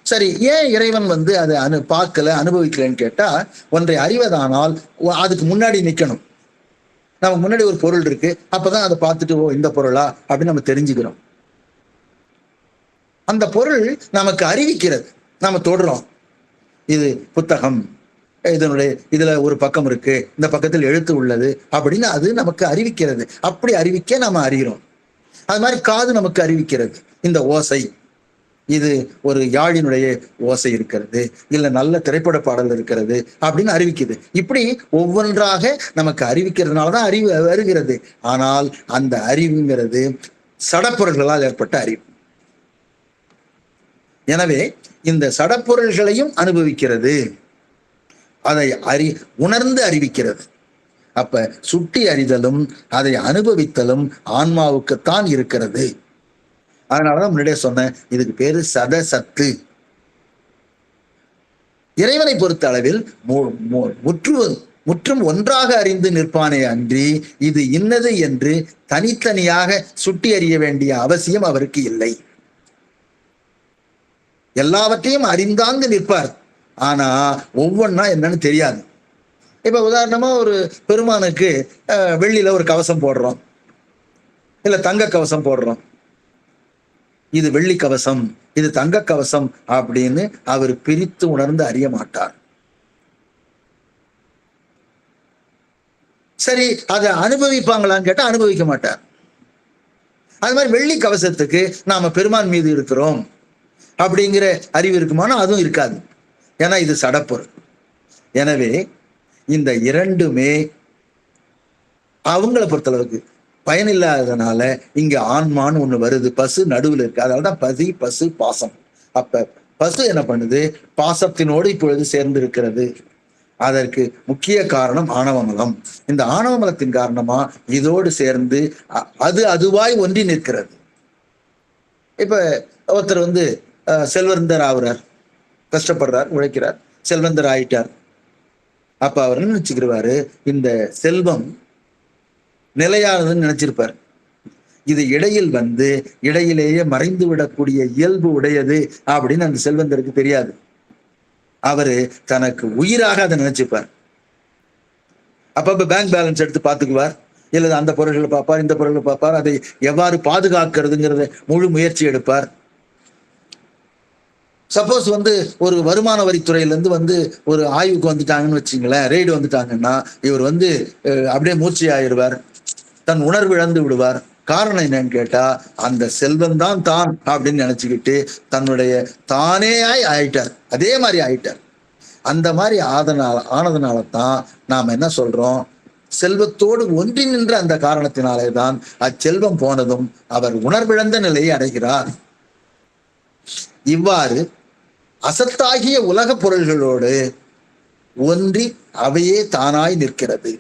சரி, ஏன் இறைவன் அதை பார்க்கல, அனுபவிக்கலன்னு கேட்டா, ஒன்றை அறிவதானால் அதுக்கு முன்னாடி நிக்கணும். நமக்கு முன்னாடி ஒரு பொருள் இருக்கு, அப்பதான் அதை பார்த்துட்டு ஓ இந்த பொருளா அப்படின்னு நம்ம தெரிஞ்சுக்கிறோம். அந்த பொருள் நமக்கு அறிவிக்கிறது. நாம தொடுறோம், இது புத்தகம், இதுல ஒரு பக்கம் இருக்கு, இந்த பக்கத்தில் எழுத்து உள்ளது அப்படின்னு அது நமக்கு அறிவிக்கிறது. அப்படி அறிவிக்க நாம அறிகிறோம். அது மாதிரி காது நமக்கு அறிவிக்கிறது. இந்த ஓசை, இது ஒரு யாழினுடைய ஓசை இருக்கிறது, இல்ல நல்ல திரைப்பட பாடல் இருக்கிறது அப்படின்னு அறிவிக்குது. இப்படி ஒவ்வொன்றாக நமக்கு அறிவிக்கிறதுனாலதான் அறிவு வருகிறது. ஆனால் அந்த அறிவுங்கிறது சடப்பொருள்களால் ஏற்பட்ட அறிவு. எனவே இந்த சடப்பொருள்களையும் அனுபவிக்கிறது, அதை உணர்ந்து அறிவிக்கிறது. அப்ப சுட்டி அறிதலும் அதை அனுபவித்தலும் ஆன்மாவுக்குத்தான் இருக்கிறது. அதனாலதான் முன்னாடியே சொன்னேன், இதுக்கு பேரு சதசத்து. இறைவனை பொறுத்த அளவில் முற்றும் ஒன்றாக அறிந்து நிற்பானே அன்றி இது இன்னது என்று தனித்தனியாக சுட்டி அறிய வேண்டிய அவசியம் அவருக்கு இல்லை. எல்லாவற்றையும் அறிந்தாங்கு நிற்பார். ஆனா ஒவ்வொன்னா என்னன்னு தெரியாது. இப்ப உதாரணமா ஒரு பெருமானுக்கு வெள்ளியில ஒரு கவசம் போடுறோம், இல்ல தங்க கவசம் போடுறோம். இது வெள்ளி கவசம், இது தங்க கவசம் அப்படின்னு அவர் பிரித்து உணர்ந்து அறிய மாட்டார். சரி, அதை அனுபவிப்பாங்களான்னு கேட்டா அனுபவிக்க மாட்டார். அது மாதிரி வெள்ளி கவசத்துக்கு நாம பெருமான் மீது இருக்கிறோம் அப்படிங்கிற அறிவு இருக்குமானா அதுவும் இருக்காது. ஏன்னா இது சடப்பொருள். எனவே இந்த இரண்டுமே அவங்கள பொறுத்தளவுக்கு பயனில்லாததுனால இங்க ஆன்மான்னு ஒண்ணு வருது, பசு நடுவில் இருக்கு. அதனாலதான் பதி பசு பாசம். அப்ப பசு என்ன பண்ணுது, பாசத்தினோடு இப்பொழுது சேர்ந்து இருக்கிறது. அதற்கு முக்கிய காரணம் ஆணவமலம். இந்த ஆணவமலத்தின் காரணமா இதோடு சேர்ந்து அதுவாய் ஒன்றி நிற்கிறது. இப்ப ஒருத்தர் செல்வந்தர் ஆகுறார், கஷ்டப்படுறார், உழைக்கிறார், செல்வந்தர் ஆயிட்டார். அப்ப அவர் என்ன நினைச்சுக்கிறாரு, இந்த செல்வம் நிலையானதுன்னு நினைச்சிருப்பார். இது இடையில் இடையிலேயே மறைந்து விடக்கூடிய இயல்பு உடையது அப்படின்னு அந்த செல்வந்தருக்கு தெரியாது. அவரு தனக்கு உயிராக அதை நினைச்சுப்பார். அப்ப பேங்க் பேலன்ஸ் எடுத்து பார்த்துக்குவார், இல்லது அந்த பொருள்களை பார்ப்பார், இந்த பொருள்களை பார்ப்பார். அதை எவ்வாறு பாதுகாக்கிறதுங்கிறத முழு முயற்சி எடுப்பார். சப்போஸ் ஒரு வருமான வரித்துறையிலேருந்து ஒரு ஆய்வுக்கு வந்துட்டாங்கன்னு வச்சுங்களேன், ரெய்டு வந்துட்டாங்கன்னா இவர் அப்படியே மூர்ச்சி ஆயிடுவார், தன் உணர்வு இழந்து விடுவார். காரணம் என்னன்னு கேட்டா, அந்த செல்வம் தான் தான் அப்படின்னு நினைச்சுக்கிட்டு தன்னுடைய தானே ஆயிட்டார், அதே மாதிரி ஆயிட்டார். அந்த மாதிரி ஆனதுனால தான் நாம் என்ன சொல்றோம், செல்வத்தோடு ஒன்றி நின்ற அந்த காரணத்தினாலே தான் அச்செல்வம் போனதும் அவர் உணர்விழந்த நிலையை அடைகிறார். இவ்வாறு அசத்தாகிய உலக பொருள்களோடு ஒன்றி அவையே தானாய் நிற்கிறது.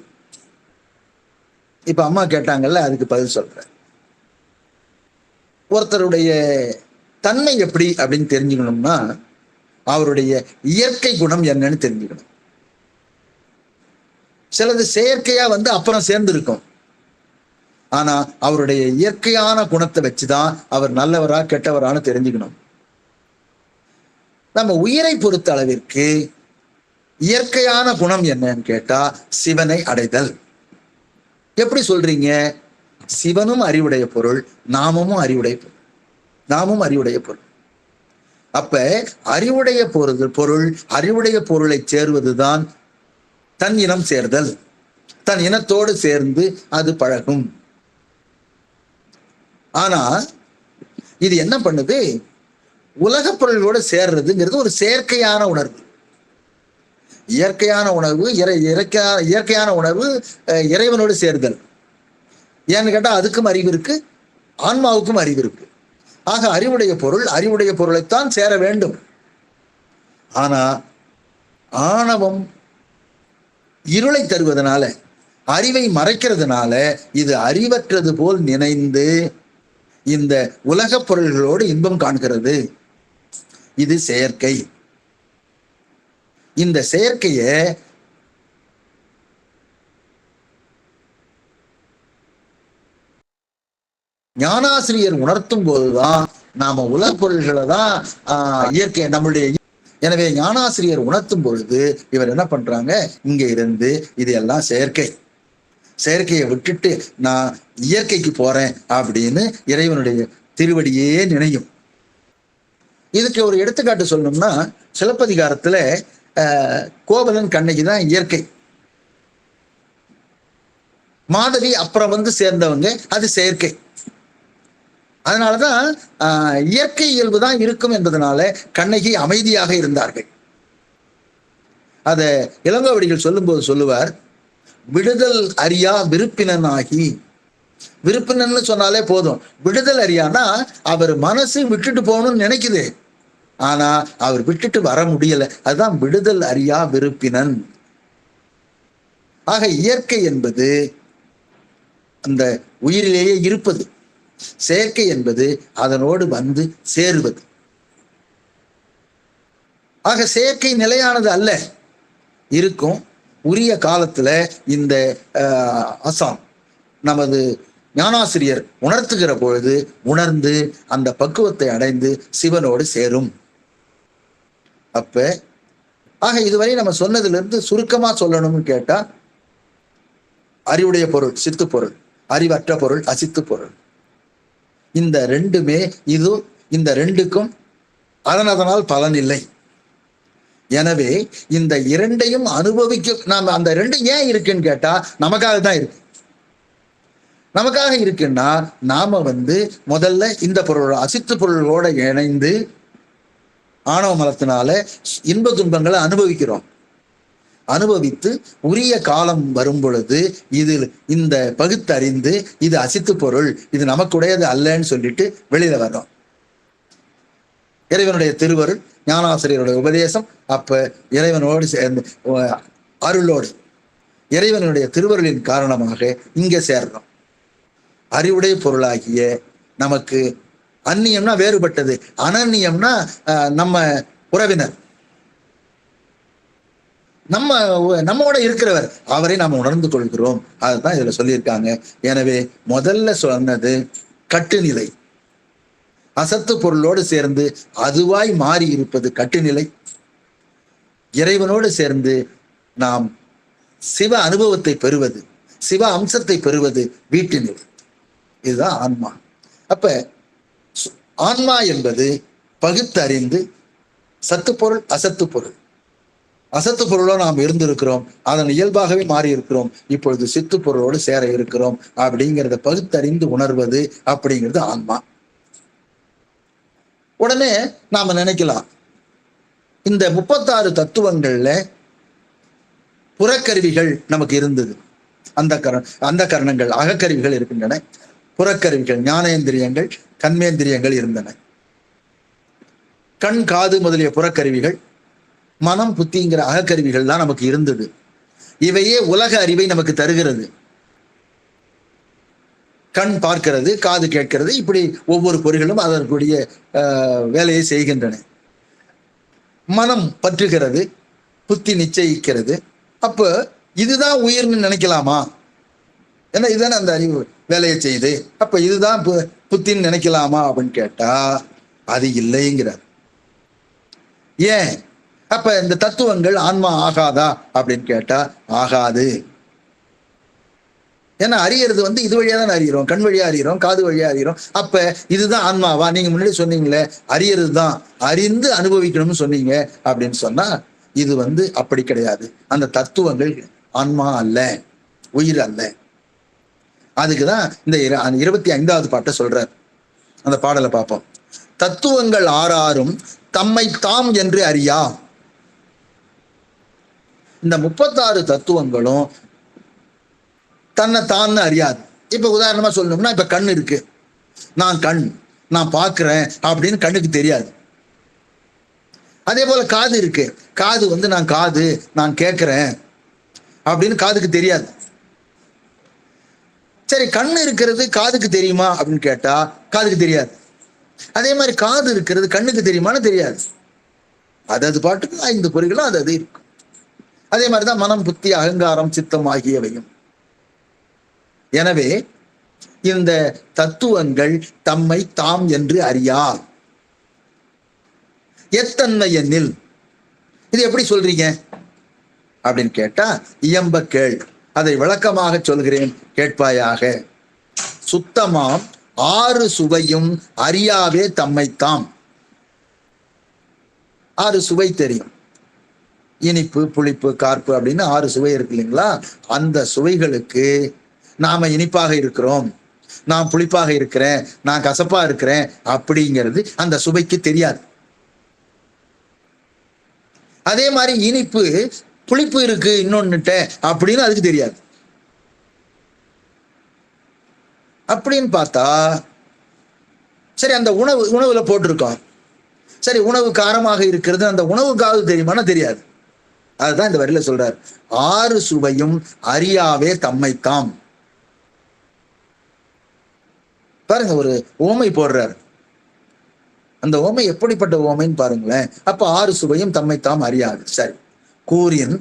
இப்ப அம்மா கேட்டாங்கல்ல, அதுக்கு பதில் சொல்றேன். ஒருத்தருடைய தன்மை எப்படி அப்படின்னு தெரிஞ்சுக்கணும்னா அவருடைய இயற்கை குணம் என்னன்னு தெரிஞ்சுக்கணும். சிலது செயற்கையா அப்புறம் சேர்ந்து இருக்கும். ஆனா அவருடைய இயற்கையான குணத்தை வச்சுதான் அவர் நல்லவரா கெட்டவரான்னு தெரிஞ்சுக்கணும். நம்ம உயிரை பொறுத்த அளவிற்கு இயற்கையான குணம் என்னன்னு கேட்டா சிவனை அடைதல். எப்படி சொல்றீங்க? சிவனும் அறிவுடைய பொருள், நாமும் அறிவுடைய பொருள். அப்ப அறிவுடைய பொருள் அறிவுடைய பொருளை சேர்வதுதான் தன் இனம் சேர்தல். தன் இனத்தோடு சேர்ந்து அது பழகும். ஆனா இது என்ன பண்ணுது? உலக பொருளோடு சேர்றதுங்கிறது ஒரு செயற்கையான உணர்வு. இயற்கையான உணர்வு இயற்கையான உணர்வு இறைவனோடு சேர்தல். ஏன்னு கேட்டா அதுக்கும் அறிவு இருக்கு, ஆன்மாவுக்கும் அறிவு இருக்கு. ஆக அறிவுடைய பொருளைத்தான் சேர வேண்டும். ஆனா ஆணவம் இருளை தருவதனால, அறிவை மறைக்கிறதுனால இது அறிவற்றது போல் நினைந்து இந்த உலக பொருள்களோடு இன்பம் காண்கிறது. இது செயற்கை. இந்த செயற்கைய ஞானாசிரியர் உணர்த்தும் போதுதான் நாம உலக பொருள்களை தான் இயற்கை நம்மளுடைய. எனவே ஞானாசிரியர் உணர்த்தும் பொழுது இவர் என்ன பண்றாங்க? இங்க இருந்து இது எல்லாம் செயற்கையை விட்டுட்டு நான் இயற்கைக்கு போறேன் அப்படின்னு இறைவனுடைய திருவடியே நினையும். இதுக்கு ஒரு எடுத்துக்காட்டு சொல்லணும்னா சிலப்பதிகாரத்துல கோவலன் கண்ணகி தான் இயற்கை. மாதவி அப்புறம் சேர்ந்தவங்க, அது செயற்கை. அதனாலதான் இயற்கை இயல்பு தான் இருக்கும் என்பதனால கண்ணகி அமைதியாக இருந்தார்கள். அத இளங்கோவடிகள் சொல்லும்போது சொல்லுவார், விடுதல் அறியா விருப்பினன் ஆகி. விருப்பினன்னு சொன்னாலே போதும். விடுதல் அறியானா அவர் மனசு விட்டுட்டு போகணும்னு நினைக்குது, ஆனா அவர் விட்டுட்டு வர முடியல. அதுதான் விடுதல் அறியா விருப்பினன். ஆக இயற்கை என்பது அந்த உயிரிலேயே இருப்பது, செயற்கை என்பது அதனோடு சேருவது. ஆக செயற்கை நிலையானது அல்ல, இருக்கும். உரிய காலத்துல இந்த அசாம் நமது ஞானாசிரியர் உணர்த்துகிற பொழுது உணர்ந்து அந்த பக்குவத்தை அடைந்து சிவனோடு சேரும். அப்ப ஆக இதுவரை நம்ம சொன்னதுல இருந்து சுருக்கமா சொல்லணும்னு கேட்டா, அறிவுடைய பொருள் சித்து பொருள், அறிவற்ற பொருள் அசித்து பொருள். இந்த ரெண்டுமே இந்த ரெண்டுக்கும் அதனால் பலன் இல்லை. எனவே இந்த இரண்டையும் அனுபவிக்க நாம அந்த ரெண்டு ஏன் இருக்குன்னு கேட்டா நமக்காக தான் இருக்கு. நமக்காக இருக்குன்னா நாம முதல்ல இந்த பொருளோட அசித்து பொருளோட இணைந்து ஆணவ மலத்தினால இன்ப துன்பங்களை அனுபவிக்கிறோம். அனுபவித்து உரிய காலம் வரும் பொழுது இந்த பகுத்தறிந்து இது அசித்து பொருள், இது நமக்குடையது அல்லன்னு சொல்லிட்டு வெளியில வர்றோம். இறைவனுடைய திருவருள், ஞானாசிரியருடைய உபதேசம், அப்ப இறைவனோடு சேர்ந்து அருளோடு இறைவனுடைய திருவருளின் காரணமாக இங்க சேர்றோம். அறிவுடைய பொருளாகிய நமக்கு அந்நியம்னா வேறுபட்டது, அனன்னியம்னா நம்ம உறவினர், நம்மோட இருக்கிறவர், அவரை நாம் உணர்ந்து கொள்கிறோம். அதுதான் இதுல சொல்லியிருக்காங்க. எனவே முதல்ல சொன்னது கட்டுநிலை. அசத்து பொருளோடு சேர்ந்து அதுவாய் மாறி இருப்பது கட்டுநிலை. இறைவனோடு சேர்ந்து நாம் சிவ அனுபவத்தை பெறுவது, சிவ அம்சத்தை பெறுவது வீட்டு நிலை. இதுதான் ஆன்மா. அப்ப ஆன்மா என்பது பகுத்தறிந்து சத்து பொருள் அசத்து பொருள். அசத்து பொருளோ நாம் இருந்திருக்கிறோம், அதன் இயல்பாகவே மாறி இருக்கிறோம். இப்பொழுது சித்து பொருளோடு சேர இருக்கிறோம். அப்படிங்கிறத பகுத்தறிந்து உணர்வது அப்படிங்கிறது ஆன்மா. உடனே நாம நினைக்கலாம், இந்த 36 தத்துவங்கள்ல புறக்கருவிகள் நமக்கு இருந்தது. அந்த கரணங்கள் அகக்கருவிகள் இருக்கின்றன, புறக்கருவிகள் ஞானேந்திரியங்கள் கண்மேந்திரியங்கள் இருந்தன. கண் காது முதலிய புறக்கருவிகள், மனம் புத்திங்கிற அகக்கருவிகள் தான் நமக்கு இருந்தது. இவையே உலக அறிவை நமக்கு தருகிறது. கண் பார்க்கிறது, காது கேட்கிறது, இப்படி ஒவ்வொரு பொறிகளும் அதற்குரிய வேலையை செய்கின்றன. மனம் பற்றுகிறது, புத்தி நிச்சயிக்கிறது. அப்ப இதுதான் உயிர்னு நினைக்கலாமா? ஏன்னா இதுதானே அந்த அறிவு வேலையை செய்யுது. அப்ப இதுதான் புத்தின்னு நினைக்கலாமா அப்படின்னு கேட்டா அது இல்லைங்கிறார். ஏன்? அப்ப இந்த தத்துவங்கள் ஆன்மா ஆகாதா அப்படின்னு கேட்டா ஆகாது. ஏன்னா அறியறது இது வழியா தான் அறிகிறோம், கண் வழியா அறிகிறோம், காது வழியா அறிகிறோம். அப்ப இதுதான் ஆன்மாவா? நீங்க முன்னாடி சொன்னீங்களே அறியறது தான், அறிந்து அனுபவிக்கணும்னு சொன்னீங்க அப்படின்னு சொன்னா இது அப்படி கிடையாது. அந்த தத்துவங்கள் ஆன்மா அல்ல, உயிர் அல்ல. அதுக்குதான் இந்த 25வது பாட்டை சொல்றார். அந்த பாடலை பார்ப்போம். தத்துவங்கள் ஆறாரும் தம்மை தாம் என்று அறியா. இந்த 36 தத்துவங்களும் தன்னை தான் அறியாது. இப்ப உதாரணமா சொல்லணும்னா, இப்ப கண் இருக்கு, நான் கண், நான் பார்க்கிறேன் அப்படின்னு கண்ணுக்கு தெரியாது. அதே போல காது இருக்கு, காது நான் காது, நான் கேட்கிறேன் அப்படின்னு காதுக்கு தெரியாது. சரி, கண்ணு இருக்கிறது காதுக்கு தெரியுமா அப்படின்னு கேட்டா காதுக்கு தெரியாது. அதே மாதிரி காது இருக்கிறது கண்ணுக்கு தெரியுமான்னு தெரியாது. அது பாட்டுக்கு 5 பொறிகளும் அது இருக்கும். அதே மாதிரிதான் மனம், புத்தி, அகங்காரம், சித்தம் ஆகியவையும். எனவே இந்த தத்துவங்கள் தம்மை தாம் என்று அறியா. எத்தன்மை எண்ணில் இது எப்படி சொல்றீங்க அப்படின்னு கேட்டா இயம்ப கேள், அதை விளக்கமாக சொல்கிறேன் கேட்பாயாக. சுத்தமாம் 6 சுவையும் அறியாவே தம்மைத்தாம். 6 சுவை தெரியும், இனிப்பு, புளிப்பு, கார்ப்பு அப்படின்னு 6 சுவை இருக்கு இல்லைங்களா? அந்த சுவைகளுக்கு நாம இனிப்பாக இருக்கிறோம், நான் புளிப்பாக இருக்கிறேன், நான் கசப்பா இருக்கிறேன் அப்படிங்கிறது அந்த சுவைக்கு தெரியாது. அதே மாதிரி இனிப்பு, புளிப்பு இருக்கு இன்னொன்னுட்ட அப்படின்னு அதுக்கு தெரியாது. அப்படின்னு பார்த்தா சரி, அந்த உணவுல போட்டிருக்கோம், சரி உணவு காரமாக இருக்கிறது, அந்த உணவுக்காவது தெரியுமானா தெரியாது. அதுதான் இந்த வரியில சொல்றார், 6 சுவையும் அறியாவே தம்மைத்தாம். பாருங்க, ஒரு ஓமை போடுறார். அந்த ஓமை எப்படிப்பட்ட ஓமைன்னு பாருங்களேன். அப்ப 6 சுவையும் தம்மைத்தாம் அறியாது. சரி, கூறின்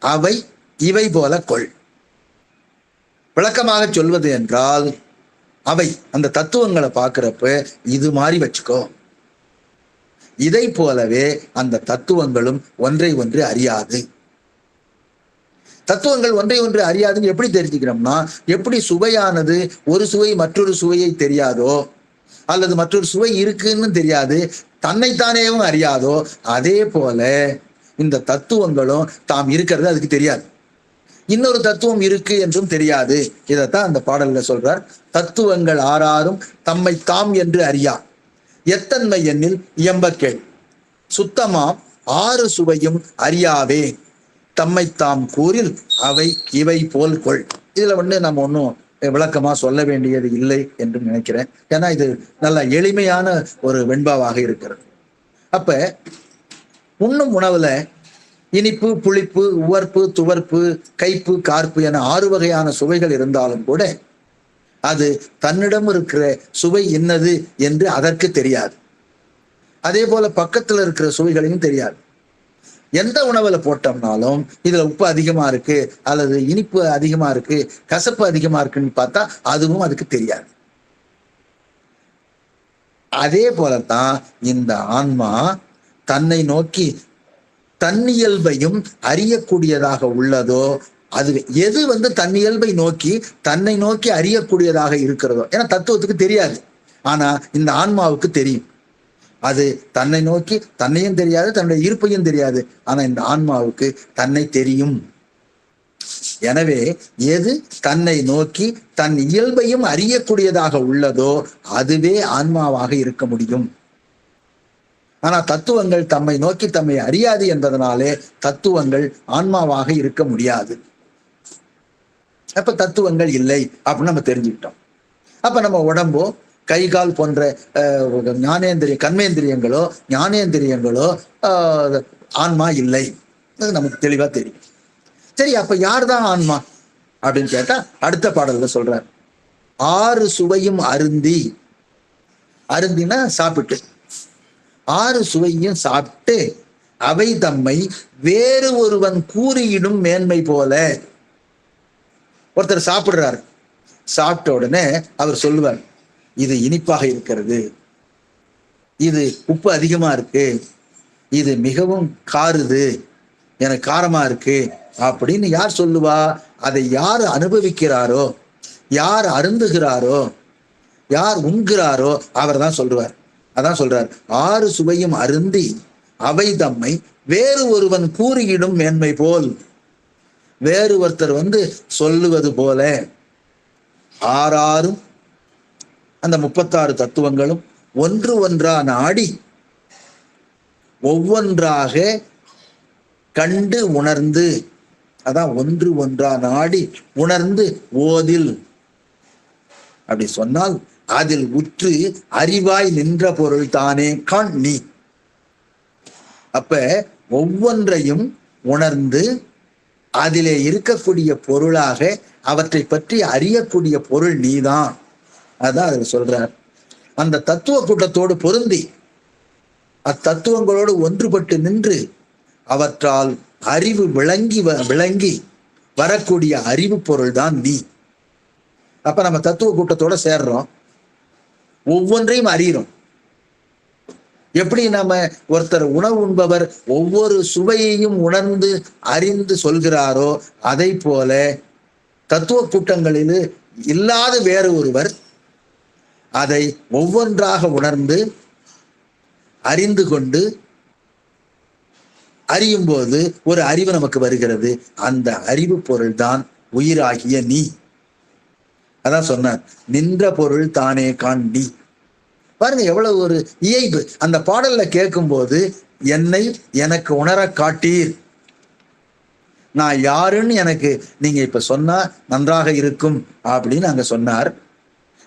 அவை இவை போல கொள். விளக்கமாக சொல்வது என்றால் அவை அந்த தத்துவங்களை பார்க்கிறப்ப இது மாதிரி வச்சுக்கோ. இதை போலவே அந்த தத்துவங்களும் ஒன்றை ஒன்று அறியாது. தத்துவங்கள் ஒன்றை ஒன்று அறியாதுன்னு எப்படி தெரிஞ்சுக்கிறோம்னா, எப்படி சுவையானது ஒரு சுவை மற்றொரு சுவையை தெரியாதோ, அல்லது மற்றொரு சுவை இருக்குன்னு தெரியாது, தன்னைத்தானேவும் அறியாதோ, அதே போல இந்த தத்துவங்களும் தாம் இருக்கிறது அதுக்கு தெரியாது, இன்னொரு தத்துவம் இருக்கு என்றும் தெரியாது. இதைத்தான் அந்த பாடல்ல சொல்றார். தத்துவங்கள் ஆறாரும் தம்மை தாம் என்று அறியா. எத்தன்மை எண்ணில் இயம்ப கேள். சுத்தமாம் 6 சுவையும் அறியாவே தம்மை தாம் கூறில் அவை இவை போல் கொள். இதுல நம்ம ஒன்றும் விளக்கமா சொல்ல வேண்டியது இல்லை என்று நினைக்கிறேன். ஏன்னா இது நல்ல எளிமையான ஒரு வெண்பாவாக இருக்கிறது. அப்ப உண்ணும் உணவுல இனிப்பு, புளிப்பு, உவர்ப்பு, துவர்ப்பு, கைப்பு, கார்ப்பு என 6 வகையான சுவைகள் இருந்தாலும் கூட அது தன்னிடம் இருக்கிற சுவை என்னது என்று அதற்கு தெரியாது. அதே போல பக்கத்துல இருக்கிற சுவைகளையும் தெரியாது. எந்த உணவுல போட்டோம்னாலும் இதுல உப்பு அதிகமா இருக்கு, அல்லது இனிப்பு அதிகமா இருக்கு, கசப்பு அதிகமா இருக்குன்னு பார்த்தா அதுவும் அதுக்கு தெரியாது. அதே போலத்தான் இந்த ஆன்மா தன்னை நோக்கி தன்னியல்பையும் அறியக்கூடியதாக உள்ளதோ, அது எது தன்னியல்பை நோக்கி தன்னை நோக்கி அறியக்கூடியதாக இருக்கிறதோ. ஏன்னா தத்துவத்துக்கு தெரியாது, ஆனா இந்த ஆன்மாவுக்கு தெரியும். அது தன்னை நோக்கி தன்னையும் தெரியாது, தன்னுடைய இருப்பையும் தெரியாது, ஆனா இந்த ஆன்மாவுக்கு தன்னை தெரியும். எனவே எது தன்னை நோக்கி தன் இயல்பையும் அறியக்கூடியதாக உள்ளதோ அதுவே ஆன்மாவாக இருக்க முடியும். ஆனா தத்துவங்கள் தம்மை நோக்கி தம்மை அறியாது என்பதனாலே தத்துவங்கள் ஆன்மாவாக இருக்க முடியாது. அப்ப தத்துவங்கள் இல்லை அப்படின்னு நம்ம தெரிஞ்சுக்கிட்டோம். அப்ப நம்ம உடம்போ, கை கால் போன்ற கர்மேந்திரியங்களோ ஞானேந்திரியங்களோ ஆன்மா இல்லை, அது நமக்கு தெளிவா தெரியும். சரி, அப்ப யார் தான் ஆன்மா அப்படின்னு கேட்டா அடுத்த பாடல்ல சொல்றார், 6 சுவையும் அருந்தி, அருந்தினா சாப்பிட்டு, 6 சுவையும் சாப்பிட்டு அவை தம்மை வேறு ஒருவன் கூறியிடும் மேன்மை போல. ஒருத்தர் சாப்பிடுறாரு, சாப்பிட்ட உடனே அவர் சொல்லுவார், இது இனிப்பாக இருக்கிறது, இது உப்பு அதிகமா இருக்கு, இது மிகவும் காருது, எனக்கு காரமா இருக்கு அப்படின்னு யார் சொல்லுவா? அதை யார் அனுபவிக்கிறாரோ, யார் அருந்துகிறாரோ, யார் உண்கிறாரோ அவர் தான் சொல்லுவார். அதான் சொல்றார், 6 சுவையும் அருந்தி அவை தம்மை வேறு ஒருவன் கூறியிடும் மேன்மை போல். வேறு ஒருத்தர் சொல்லுவது போல 6 அந்த 36 தத்துவங்களும் ஒன்று ஒன்றா நாடி ஒவ்வொன்றாக கண்டு உணர்ந்து, அதான் ஒன்று ஒன்றா நாடி உணர்ந்து ஓதில். அப்படி சொன்னால் அதில் உற்று அறிவாய் நின்ற பொருள் தானே காண் நீ. அப்ப ஒவ்வொன்றையும் உணர்ந்து அதிலே இருக்கக்கூடிய பொருளாக அவற்றை பற்றி அறியக்கூடிய பொருள் நீதான். அதான் அதில் சொல்றார். அந்த தத்துவ கூட்டத்தோடு பொருந்தி அத்தத்துவங்களோடு ஒன்றுபட்டு நின்று அவற்றால் அறிவு விளங்கி வரக்கூடிய அறிவு பொருள் தான் நீ. அப்ப நம்ம தத்துவ கூட்டத்தோட சேர்றோம், ஒவ்வொன்றையும் அறிகிறோம். எப்படி நம்ம ஒருத்தர் உணவு உண்பவர் ஒவ்வொரு சுவையையும் உணர்ந்து அறிந்து சொல்கிறாரோ, அதை போல தத்துவ கூட்டங்களில் இல்லாத வேறு ஒருவர் அதை ஒவ்வொன்றாக உணர்ந்து அறிந்து கொண்டு அறியும் போது ஒரு அறிவு நமக்கு வருகிறது. அந்த அறிவு பொருள் தான் உயிராகிய நீ. அதான் சொன்னார், நின்ற பொருள் தானே காண் நீ. பாருங்க எவ்வளவு ஒரு இயல்பு அந்த பாடல்ல கேட்கும் போது, என்னை எனக்கு உணர காட்டீர், நான் யாருன்னு எனக்கு நீங்க இப்ப சொன்னா நன்றாக இருக்கும் அப்படின்னு அங்க சொன்னார்.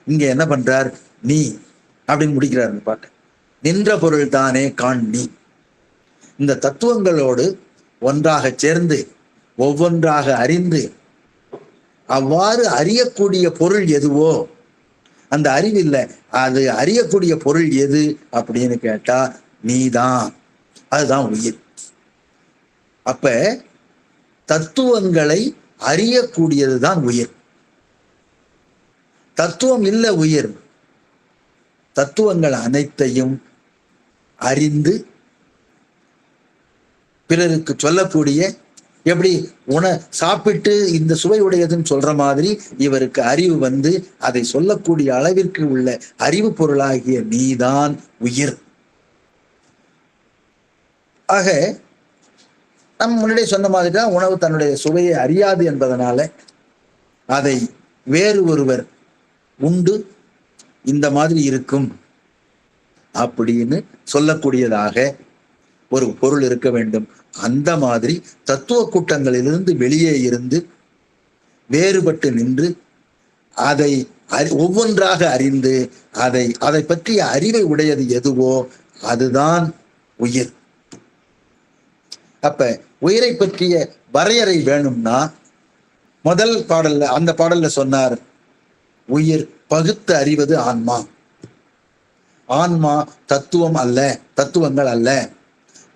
இங்க என்ன பண்றார், நீ அப்படின்னு முடிக்கிறார் இந்த பாட்டு. நின்ற பொருள் தானே காண் நீ. இந்த தத்துவங்களோடு ஒன்றாக சேர்ந்து ஒவ்வொன்றாக அறிந்து அவ்வாறு அறியக்கூடிய பொருள் எதுவோ அந்த அறிவில்லை, அது அறியக்கூடிய பொருள் எது அப்படின்னு கேட்டா நீதான், அதுதான் உயிர். அப்ப தத்துவங்களை அறியக்கூடியதுதான் உயிர். தத்துவம் இல்லை உயிர். தத்துவங்கள் அனைத்தையும் அறிந்து பிறருக்கு சொல்லக்கூடிய, எப்படி சாப்பிட்டு இந்த சுவை உடையதுன்னு சொல்ற மாதிரி இவருக்கு அறிவு அதை சொல்லக்கூடிய அளவிற்கு உள்ள அறிவு பொருளாகிய நீதான் உயிர். ஆக நம்ம முன்னாடியே சொன்ன மாதிரி தான் உணவு தன்னுடைய சுவையை அறியாது என்பதனால அதை வேறு ஒருவர் உண்டு இந்த மாதிரி இருக்கும் அப்படின்னு சொல்லக்கூடியதாக ஒரு பொருள் இருக்க வேண்டும். அந்த மாதிரி தத்துவ கூட்டங்களிலிருந்து வெளியே இருந்து வேறுபட்டு நின்று அதை ஒவ்வொன்றாக அறிந்து அதை பற்றிய அறிவை உடையது எதுவோ அதுதான் உயிர். அப்ப உயிரை பற்றிய வரையறை வேணும்னா முதல் பாடல்ல அந்த பாடல்ல சொன்னார், உயிர் பகுத்து அறிவது ஆன்மா. ஆன்மா தத்துவம் அல்ல, தத்துவங்கள் அல்ல.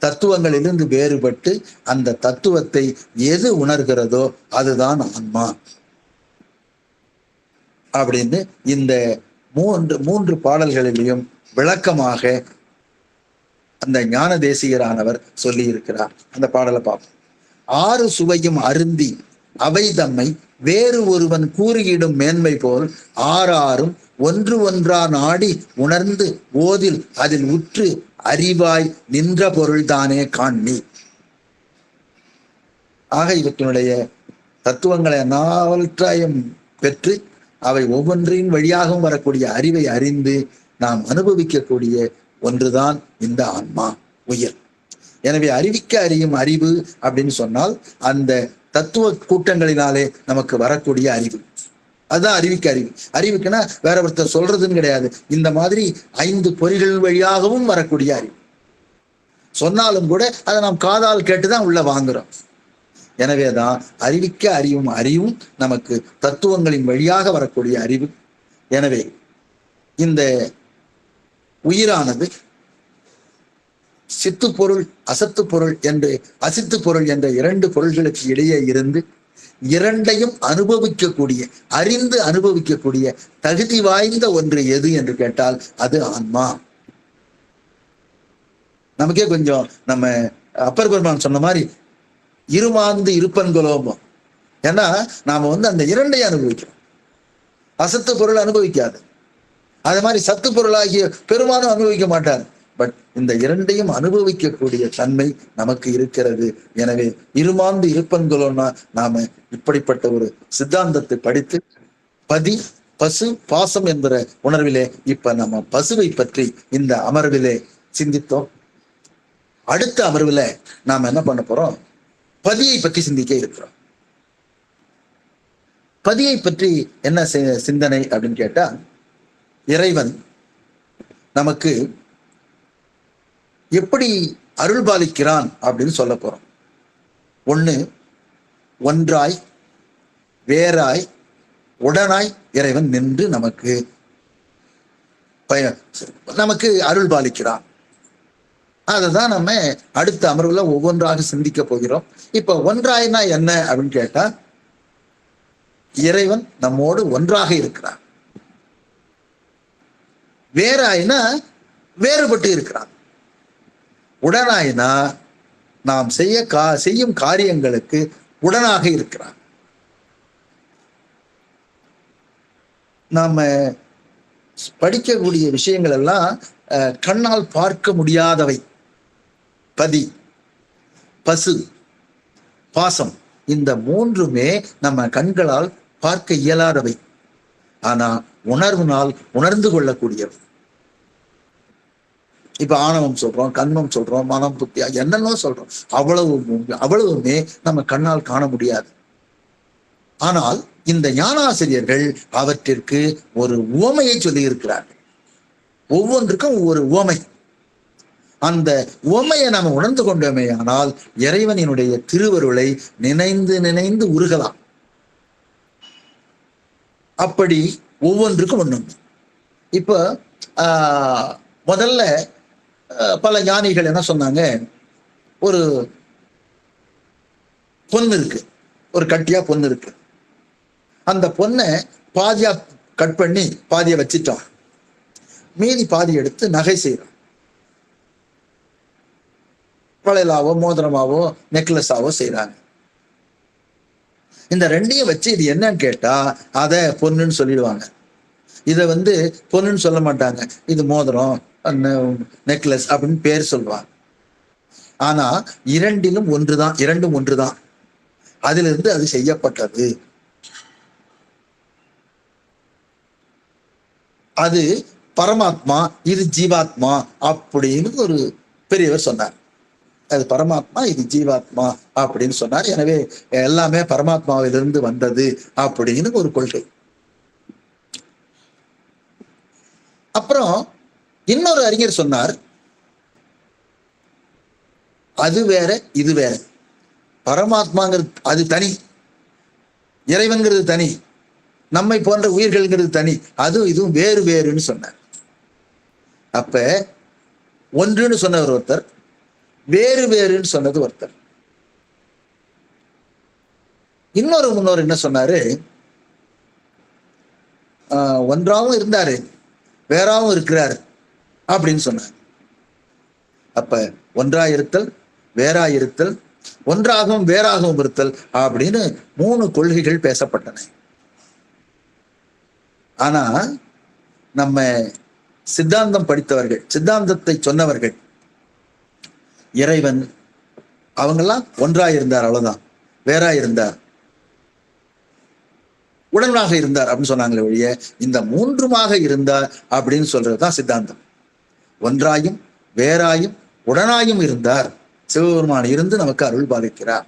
தத்துவங்களிலிருந்து வேறுபட்டு அந்த தத்துவத்தை எது உணர்கிறதோ அதுதான் ஆன்மா அப்படின்னு இந்த மூன்று பாடல்களிலையும் விளக்கமாக அந்த ஞான தேசிகரானவர் சொல்லி இருக்கிறார். அந்த பாடலை பார்ப்போம். 6 சுவையும் அருந்தி அவை தம்மை வேறு ஒருவன் கூறியிடும் மேன்மை போல் 6 ஒன்று ஒன்றா நாடி உணர்ந்து ஓதில் அதில் உற்று அறிவாய் நின்ற பொருள் தானே காண் நீ. ஆக இவற்றினுடைய தத்துவங்களை நாவற்றையும் பெற்று அவை ஒவ்வொன்றின் வழியாகவும் வரக்கூடிய அறிவை அறிந்து நாம் அனுபவிக்கக்கூடிய ஒன்றுதான் இந்த ஆன்மா உயிர். எனவே அறிவிக்க அறியும் அறிவு அப்படின்னு சொன்னால் அந்த தத்துவ கூட்டங்களினாலே நமக்கு வரக்கூடிய அறிவு, அதுதான் அறிவிக்க அறிவு. அறிவுக்குன்னா வேற ஒருத்தர் சொல்றதுன்னு கிடையாது, இந்த மாதிரி 5 பொறிகள் வழியாகவும் வரக்கூடிய அறிவு. சொன்னாலும் கூட அதை நாம் காதால் கேட்டுதான் உள்ள வாங்குறோம். எனவேதான் அறிவிக்க அறிவும் அறிவும் நமக்கு தத்துவங்களின் வழியாக வரக்கூடிய அறிவு. எனவே இந்த உயிரானது சித்து பொருள் அசத்து பொருள் என்று அசித்து பொருள் என்ற இரண்டு பொருள்களுக்கு இடையே இருந்து இரண்டையும் அனுபவிக்கக்கூடிய, அறிந்து அனுபவிக்கக்கூடிய தகுதி வாய்ந்த ஒன்று எது என்று கேட்டால் அது ஆன்மா. நமக்கே கொஞ்சம் நம்ம அப்பர் பெருமான் சொன்ன மாதிரி இருமாந்து இருப்பன்கொலோமம். ஏன்னா நாம அந்த இரண்டையும் அனுபவிக்கிறோம். அசத்து பொருள் அனுபவிக்காது. அது மாதிரி சத்து பொருளாகிய பெருமானும் அனுபவிக்க மாட்டார். பட் இந்த இரண்டையும் அனுபவிக்கக்கூடிய தன்மை நமக்கு இருக்கிறது. எனவே இருமாந்து இருப்பன்களோன்னா நாம இப்படிப்பட்ட ஒரு சித்தாந்தத்தை படித்து பதி பசு பாசம் என்கிற உணர்விலே இப்ப நம்ம பசுவை பற்றி இந்த அமர்விலே சிந்தித்தோம். அடுத்த அமர்வுல நாம என்ன பண்ண போறோம்? பதியை பற்றி சிந்திக்க இருக்கிறோம். பதியை பற்றி என்ன சிந்தனை அப்படின்னு கேட்டா, இறைவன் நமக்கு எப்படி அருள் பாலிக்கிறான் அப்படின்னு சொல்ல போறோம். ஒன்றாய் வேறாய் உடனாய் இறைவன் நின்று நமக்கு அருள் பாலிக்கிறான். அதைதான் நம்ம அடுத்த அமர்வுல ஒவ்வொன்றாக சிந்திக்க போகிறோம். இப்ப ஒன்றாய்னா என்ன அப்படின்னு கேட்டா, இறைவன் நம்மோடு ஒன்றாக இருக்கிறான். வேறாய்னா வேறுபட்டு இருக்கிறான். உடனாயினா நாம் செய்யும் காரியங்களுக்கு உடனாக இருக்கிறான். நாம படிக்கக்கூடிய விஷயங்கள் எல்லாம் கண்ணால் பார்க்க முடியாதவை. பதி பசு பாசம் இந்த மூன்றுமே நம்ம கண்களால் பார்க்க இயலாதவை. ஆனா உணர்வினால் உணர்ந்து கொள்ளக்கூடியவை. இப்ப ஆணவம் சொல்றோம், கண்மம் சொல்றோம், மனம் புத்தியா என்னென்னோ சொல்றோம். அவ்வளவுமே நம்ம கண்ணால் காண முடியாது. ஆனால் இந்த ஞானாசிரியர்கள் அவற்றிற்கு ஒரு உவமையை சொல்லி இருக்கிறார்கள். ஒவ்வொன்றுக்கும் ஒவ்வொரு உவமை. அந்த உவமையை நம்ம உணர்ந்து கொண்டோமே ஆனால் இறைவனினுடைய திருவருளை நினைந்து நினைந்து உருகலாம். அப்படி ஒவ்வொன்றுக்கும் ஒண்ணு. இப்ப முதல்ல பல ஞானிகள் என்ன சொன்னாங்க, ஒரு பொண்ணு இருக்கு, ஒரு கட்டியா பொண்ணு இருக்கு. அந்த பொண்ணை பாதியா கட் பண்ணி பாதியை வச்சிட்டோம், மீதி பாதி எடுத்து நகை செய்யறோம். வளையலாவோ மோதிரமாவோ நெக்லஸாவோ செய்யறாங்க. இந்த ரெண்டையும் வச்சு இது என்னன்னு கேட்டா அதை பொண்ணுன்னு சொல்லிடுவாங்க. இதை பொண்ணுன்னு சொல்ல மாட்டாங்க, இது மோதிரம் நெக்லஸ் அப்படின்னு பேர் சொல்லுவாங்க. ஆனா இரண்டும் ஒன்றுதான். அதிலிருந்து அது செய்யப்பட்டது. அது பரமாத்மா, இது ஜீவாத்மா அப்படின்னு ஒரு பெரியவர் சொன்னார். அது பரமாத்மா, இது ஜீவாத்மா அப்படின்னு சொன்னார். எனவே எல்லாமே பரமாத்மாவிலிருந்து வந்தது அப்படின்னு ஒரு கொள்கை. அப்புறம் இன்னொரு அறிஞர் சொன்னார், அது வேற இது வேற. பரமாத்மாங்கிறது அது தனி, இறைவன்கிறது தனி, நம்மை போன்ற உயிர்கள்ங்கிறது தனி, அதுவும் இதுவும் வேறு வேறுன்னு சொன்னார். அப்ப ஒன்றுன்னு சொன்னவர் ஒருத்தர், வேறு வேறுன்னு சொன்னது ஒருத்தர். முன்னோர் என்ன சொன்னாரு, ஒன்றாவும் இருந்தாரு வேறாவும் இருக்கிறாரு அப்படின்னு சொன்னார். அப்ப ஒன்றாயிருத்தல், வேறாயிருத்தல், ஒன்றாகவும் வேறாகவும் இருத்தல் அப்படின்னு 3 கொள்கைகள் பேசப்பட்டன. ஆனா நம்ம சித்தாந்தம் படித்தவர்கள், சித்தாந்தத்தை சொன்னவர்கள், இறைவன் அவங்கெல்லாம் ஒன்றாயிருந்தார், அவ்வளவுதான், வேறாயிருந்தார், உடனாக இருந்தார் அப்படின்னு சொன்னாங்களே ஒழிய இந்த 3மாக இருந்தார் அப்படின்னு சொல்றதுதான் சித்தாந்தம். ஒன்றாயும் வேறாயும் உடனாயும் இருந்தார் சிவபெருமான் இருந்து நமக்கு அருள் பாலிக்கிறார்.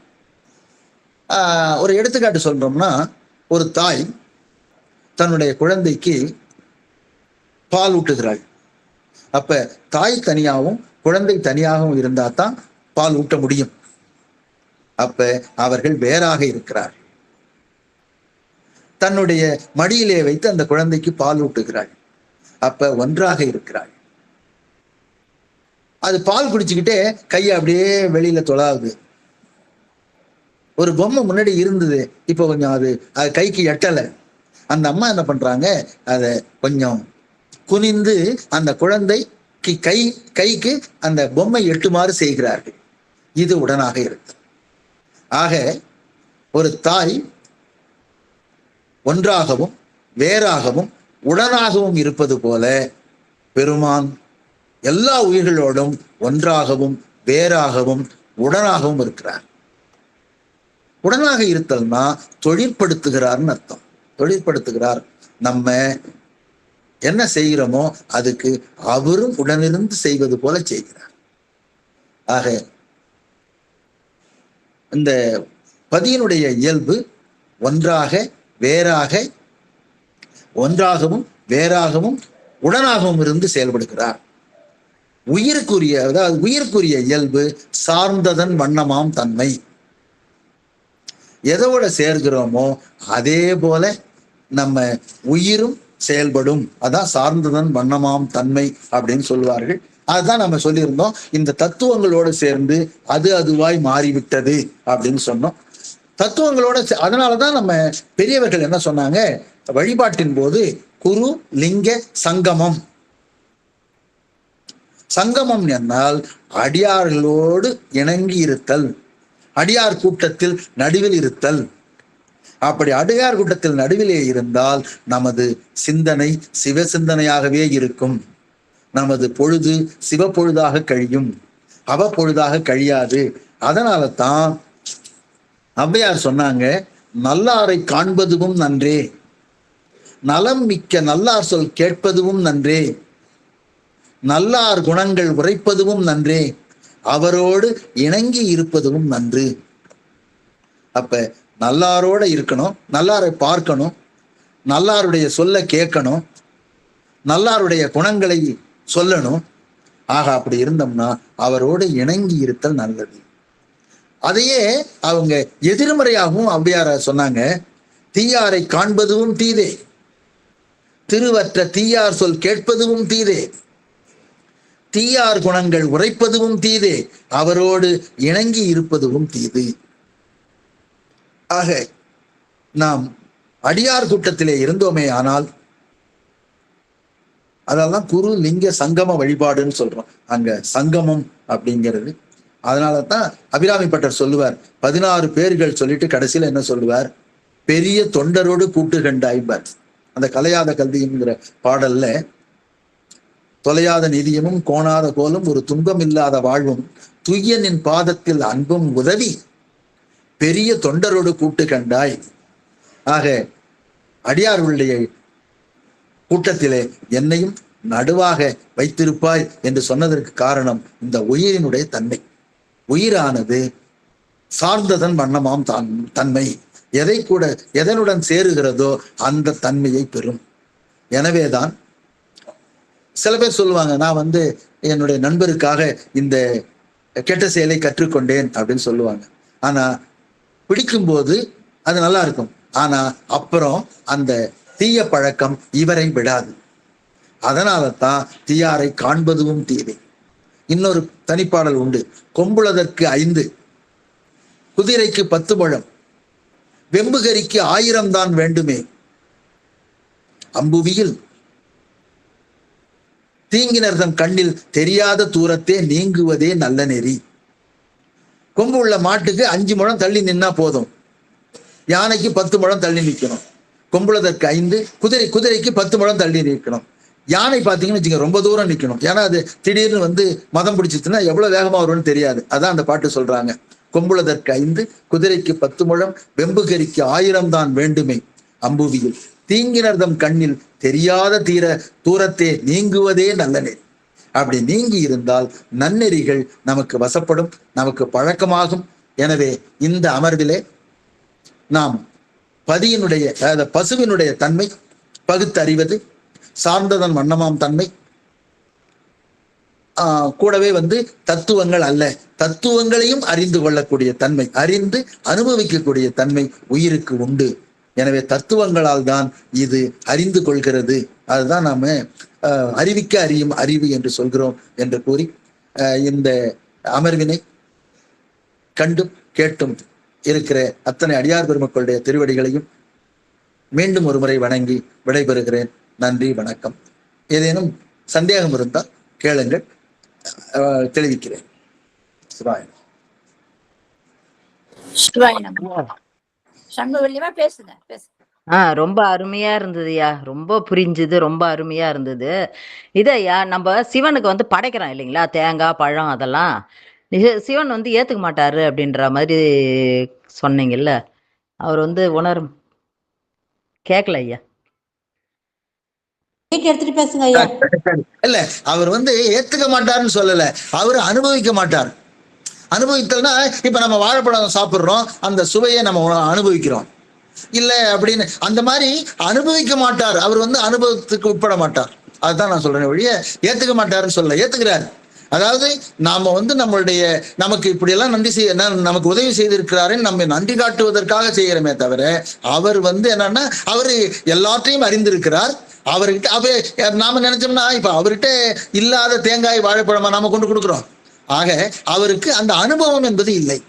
ஒரு எடுத்துக்காட்டு சொல்றோம்னா, ஒரு தாய் தன்னுடைய குழந்தைக்கு பால் ஊட்டுகிறாள். அப்ப தாய் தனியாகவும் குழந்தை தனியாகவும் இருந்தா தான் பால் ஊட்ட முடியும். அப்ப அவர்கள் வேறாக இருக்கிறார். தன்னுடைய மடியிலே வைத்து அந்த குழந்தைக்கு பால் ஊட்டுகிறாள். அப்ப ஒன்றாக இருக்கிறாள். அது பால் குடிச்சுக்கிட்டே கையை அப்படியே வெளியில தொழாவுது. ஒரு பொம்மை முன்னாடி இருந்தது, இப்போ கொஞ்சம் அது கைக்கு எட்டலை. அந்த அம்மா என்ன பண்றாங்க, அதை கொஞ்சம் குனிந்து அந்த குழந்தைக்கு கைக்கு அந்த பொம்மை எட்டுமாறு செய்கிறார்கள். இது உடனாக இருக்கு. ஆக ஒரு தாய் ஒன்றாகவும் வேறாகவும் உடனாகவும் இருப்பது போல பெருமான் எல்லா உயிர்களோடும் ஒன்றாகவும் வேறாகவும் உடனாகவும் இருக்கிறார். உடனாக இருத்தல்னா தொழிற்படுத்துகிறார்னு அர்த்தம். தொழிற்படுத்துகிறார். நம்ம என்ன செய்கிறோமோ அதுக்கு அவரும் உடனிருந்து செய்வது போல செய்கிறார். ஆக இந்த பதியினுடைய இயல்பு ஒன்றாக வேறாக, ஒன்றாகவும் வேறாகவும் உடனாகவும் இருந்து செயல்படுகிறார். உயிருக்குரிய, அதாவது உயிருக்குரிய இயல்பு சார்ந்ததன் வண்ணமாம் தன்மை. எதோட சேர்கிறோமோ அதே போல நம்ம உயிரும் செயல்படும். அதான் சார்ந்ததன் வண்ணமாம் தன்மை அப்படின்னு சொல்லுவார்கள். அதுதான் நம்ம சொல்லியிருந்தோம். இந்த தத்துவங்களோடு சேர்ந்து அது அதுவாய் மாறிவிட்டது அப்படின்னு சொன்னோம். தத்துவங்களோட அதனாலதான் நம்ம பெரியவர்கள் என்ன சொன்னாங்க, வழிபாட்டின் போது குரு லிங்க சங்கமம். சங்கமம் என்னால் அடியார்களோடு இணங்கி இருத்தல், அடியார் கூட்டத்தில் நடுவில் இருத்தல். அப்படி அடியார் கூட்டத்தில் நடுவிலே இருந்தால் நமது சிந்தனை சிவ சிந்தனையாகவே இருக்கும். நமது பொழுது சிவ பொழுதாக கழியும், அவ பொழுதாக கழியாது. அதனால தான் ஔவையார் சொன்னாங்க, நல்லாரை காண்பதுவும் நன்றே, நலம் மிக்க நல்லார் சொல் கேட்பதுவும் நன்றே, நல்லார் குணங்கள் உரைப்பதுவும் நன்றே, அவரோடு இணங்கி இருப்பதும் நன்று. அப்ப நல்லாரோட இருக்கணும், நல்லாரை பார்க்கணும், நல்லாருடைய சொல்ல கேட்கணும், நல்லாருடைய குணங்களை சொல்லணும். ஆக அப்படி இருந்தோம்னா அவரோடு இணங்கி இருத்தல் நல்லது. அதையே அவங்க எதிர்மறையாகவும் ஔவையார சொன்னாங்க, தீயாரை காண்பதும் தீதே, திருவற்ற தீயார் சொல் கேட்பதும் தீதே, தீயார் குணங்கள் உரைப்பதும் தீதே, அவரோடு இணங்கி இருப்பதும் தீது. ஆக நாம் அடியார் கூட்டத்திலே இருந்தோமே ஆனால் அதெல்லாம் குரு லிங்க சங்கம வழிபாடுன்னு சொல்றோம். அங்க சங்கமம் அப்படிங்கிறது. அதனால தான் அபிராமி பட்டர் சொல்லுவார், 16 பேர்கள் சொல்லிட்டு கடைசியில என்ன சொல்லுவார், பெரிய தொண்டரோடு கூட்டு கண்டாய்பார். அந்த கலையாத கல்விங்கிற பாடல்ல, தொலையாத நிதியமும் கோணாத கோலும் ஒரு துன்பம் இல்லாத வாழ்வும் துய்யனின் பாதத்தில் அன்பும் உதவி பெரிய தொண்டரோடு கூட்டு கண்டாய். ஆக அடியார்களுடைய கூட்டத்திலே என்னையும் நடுவாக வைத்திருப்பாய் என்று சொன்னதற்கு காரணம் இந்த உயிரினுடைய தன்மை. உயிரானது சார்ந்ததன் வண்ணமாம் தன்மை. எதை கூட எதனுடன் சேருகிறதோ அந்த தன்மையை பெறும். எனவேதான் சில பேர் சொல்லுவாங்க, நான் என்னுடைய நண்பருக்காக இந்த கெட்ட செயலை கற்றுக்கொண்டேன் அப்படின்னு சொல்லுவாங்க. ஆனா பிடிக்கும்போது அது நல்லா இருக்கும். ஆனா அப்புறம் அந்த தீய பழக்கம் இவரை விடாது. அதனால தான் தீயாரை காண்பதும் தீதே. இன்னொரு தனிப்பாடல் உண்டு, கொம்புளதற்கு 5, குதிரைக்கு 10 முழம், வெம்புகரிக்கு 1000 தான் வேண்டுமே, அம்புவியில் தீங்கினர்தம் கண்ணில் தெரியாத தூரத்தே நீங்குவதே நல்ல நெறி. கொம்பு உள்ள மாட்டுக்கு 5 முழம் தள்ளி நின்னா போதும், யானைக்கு 10 முழம் தள்ளி நிற்கணும். கொம்புளதற்கு 5, குதிரைக்கு 10 முழம் தள்ளி நிற்கணும். யானை பார்த்தீங்கன்னு வச்சுக்க ரொம்ப தூரம் நிற்கணும். ஏன்னா அது திடீர்னு மதம் பிடிச்சிச்சுன்னா எவ்வளவு வேகமா வரும்னு தெரியாது. அதான் அந்த பாட்டு சொல்றாங்க, கொம்புளதற்கு 5, குதிரைக்கு 10 முழம், வெம்புகரிக்கு 1000 தான் வேண்டுமே, அம்புவியில் தீங்கினர்தம் கண்ணில் தெரியாத தூரத்தே நீங்குவதே நல்ல நெறி. அப்படி நீங்கி இருந்தால் நன்னெறிகள் நமக்கு வசப்படும், நமக்கு பழக்கமாகும். எனவே இந்த அமர்விலே நாம் பதியினுடைய, அதாவது பசுவினுடைய தன்மை பகுத்தறிவது, சார்ந்ததன் வண்ணமாம் தன்மை, கூடவே வந்து தத்துவங்கள் அல்ல, தத்துவங்களையும் அறிந்து கொள்ளக்கூடிய தன்மை, அறிந்து அனுபவிக்கக்கூடிய தன்மை உயிருக்கு உண்டு. எனவே தத்துவங்களால் தான் இது அறிந்து கொள்கிறது. அதுதான் நாம அறிவிக்க அறியும் அறிவு என்று சொல்கிறோம் என்று கூறி இந்த அமர்வினை கண்டும் கேட்டும் இருக்கிற அத்தனை அடியார் பெருமக்களுடைய திருவடிகளையும் மீண்டும் ஒரு முறை வணங்கி விடைபெறுகிறேன். நன்றி, வணக்கம். ஏதேனும் சந்தேகம் இருந்தால் கேளுங்கள், தெளிவிக்கிறேன். சிவாய சண்முகவல்லியமா பேசுங்க. ரொம்ப அருமையா இருந்ததுயா, ரொம்ப புரிஞ்சுது, ரொம்ப அருமையா இருந்தது. இதையா நம்ம சிவனுக்கு வந்து படைக்கிறோம் இல்லைங்களா, தேங்காய் பழம் அதெல்லாம் சிவன் வந்து ஏத்துக்க மாட்டாரு அப்படின்ற மாதிரி சொன்னீங்கல்ல, அவர் வந்து கேட்கல ஐயா. எடுத்துட்டு பேசுங்க ஐயா. இல்ல, அவர் வந்து ஏத்துக்க மாட்டாருன்னு சொல்லல, அவர் அனுபவிக்க மாட்டார். அனுபவித்தல்னா இப்ப நம்ம வாழைப்பழம் சாப்பிடுறோம், அந்த சுவையை நம்ம அனுபவிக்கிறோம் இல்ல அப்படின்னு, அந்த மாதிரி அனுபவிக்க மாட்டார். அவர் வந்து அனுபவத்துக்கு உட்பட மாட்டார். அதுதான் நான் சொல்றேன் ஒழிய ஏத்துக்க மாட்டாருன்னு சொல்ல, ஏத்துக்கிறார். அதாவது நாம வந்து நம்மளுடைய நமக்கு இப்படி எல்லாம் நன்றி நமக்கு உதவி செய்திருக்கிறாருன்னு நம்ம நன்றி காட்டுவதற்காக செய்கிறோமே தவிர, அவர் வந்து என்னன்னா அவரு எல்லாத்தையும் அறிந்திருக்கிறார். அவர்கிட்ட நாம நினைச்சோம்னா இப்ப அவர்கிட்ட இல்லாத தேங்காய் வாழைப்பழமா நாம கொண்டு கொடுக்குறோம். ஆக அவருக்கு அந்த அனுபவம் என்பது இல்லை.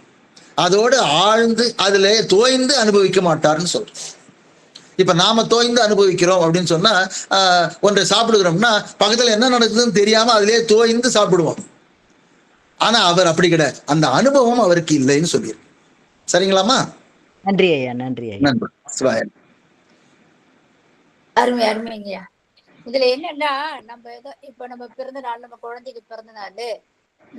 அதோடு ஆழ்ந்து அதுல தோய்ந்து அனுபவிக்க மாட்டார்னு சொல்றோம். இப்ப நாம தோய்ந்து அனுபவிக்கிறோம் அப்படின்னு சொன்னா, ஒன்றை சாப்பிடுகிறோம்னா பக்கத்துல என்ன நடக்குதுன்னு தெரியாம அதிலே தோய்ந்து சாப்பிடுவோம். ஆனா அவர் அப்படி கிடையாது, அந்த அனுபவம் அவருக்கு இல்லைன்னு சொல்லியிருக்கு. சரிங்களாமா? நன்றி ஐயா, நன்றி ஐயா. நன்றி. அருமை அருமைங்கய்யா. இதுல என்னன்னா, நம்ம ஏதோ இப்ப நம்ம பிறந்த நாள், நம்ம குழந்தைக்கு பிறந்த நாள்,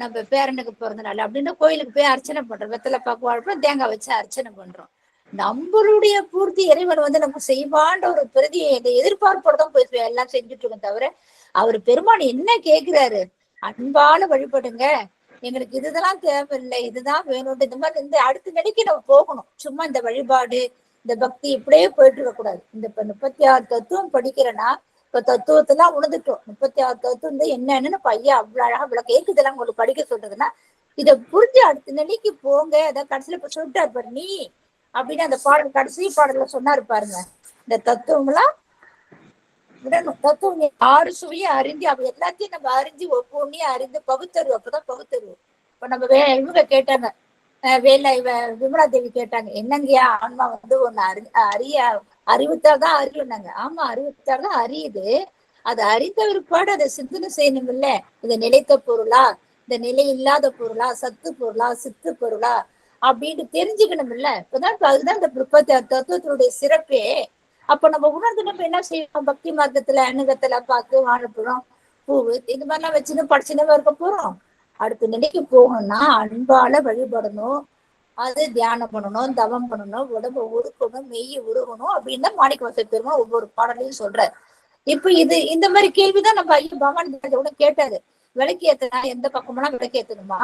நம்ம பேரனுக்கு பிறந்த நாள் அப்படின்னு கோயிலுக்கு போய் அர்ச்சனை பண்றோம். வெத்தலை பாக்கு வாழ்ப்போம், தேங்காய் வச்சு அர்ச்சனை பண்றோம். நம்மளுடைய பூர்த்தி இறைவன் வந்து நம்ம செய்வான்ற ஒரு பிரதி எதிர்பார்ப்போட தான் போய் எல்லாம் செஞ்சுட்டு இருக்கோம் தவிர, அவர் பெருமான் என்ன கேட்கிறாரு, அன்பால வழிபடுங்க, எங்களுக்கு இதுதெல்லாம் தேவையில்லை, இதுதான் வேணும், இந்த மாதிரி இந்த அடுத்த நிலைக்கு நம்ம போகணும். சும்மா இந்த வழிபாடு இந்த பக்தி இப்படியே போயிட்டு இருக்க கூடாது. இந்த 36 தத்துவம் படிக்கிறேன்னா, இப்ப தத்துவத்தெல்லாம் உணர்ந்துட்டோம். 36 தத்துவம் என்னன்னு பையன் அவ்வளவு அழகா இவ்வளவு கேக்குதெல்லாம் உங்களுக்கு படிக்க சொல்றதுன்னா, இதை புரிஞ்சு அடுத்த நிலைக்கு போங்க. அதான் கடைசியில இப்ப சொல்லிட்டாரு பாரு, நீ அப்படின்னு அந்த பாடல் கடைசி பாடல்ல சொன்னாரு பாருங்க, இந்த தத்துவம் எல்லாம் விடணும். தத்துவம் 6 சுவையும் அறிஞ்சு அவ எல்லாத்தையும் நம்ம அறிஞ்சு ஒவ்வொன்னையும் அறிந்து பகுத்தறிவு, அப்பதான் பகுத்தறிவு. இப்ப நம்ம இவங்க கேட்டாங்க, விமலா தேவி கேட்டாங்க, என்னங்கய்யா ஆன்மா வந்து ஒண்ணு அறிவுத்தால் தான் அறிவுனாங்க. ஆமா, அறிவுத்தால் தான் அறியுது. அது அறிந்த பிற்பாடு அதை சிந்தனை செய்யணும் இல்ல. இது நிலைத்த பொருளா, இந்த நிலை இல்லாத பொருளா, சத்து பொருளா, சித்து பொருளா அப்படின்னு தெரிஞ்சுக்கணும் இல்ல. இப்பதான் அதுதான் இந்த 36 தத்துவத்தினுடைய சிறப்பே. அப்ப நம்ம உணர்ந்து நம்ம என்ன செய்வோம், பக்தி மார்க்கத்துல அணுகத்துல பார்த்து வாழைப்பழம் பூவு இந்த மாதிரிலாம் வச்சுன்னு படிச்சுன்னு இருக்க போறோம். அடுத்த நிலைக்கு போகணும்னா அன்பால வழிபடணும், அது தியானம் பண்ணணும், தவம் பண்ணணும், உடம்பை உருக்கணும், மெய்யை உருகணும் அப்படின்னு தான் மாணிக்கவாசகர் பெருமாள் ஒவ்வொரு பாடலையும் சொல்றாரு. இப்ப இந்த மாதிரி கேள்விதான் நம்ம ஐயா பகவான் கூட கேட்டாரு. விளக்கு ஏத்தனா எந்த பக்கமெல்லாம் விளக்கு ஏத்தணுமா,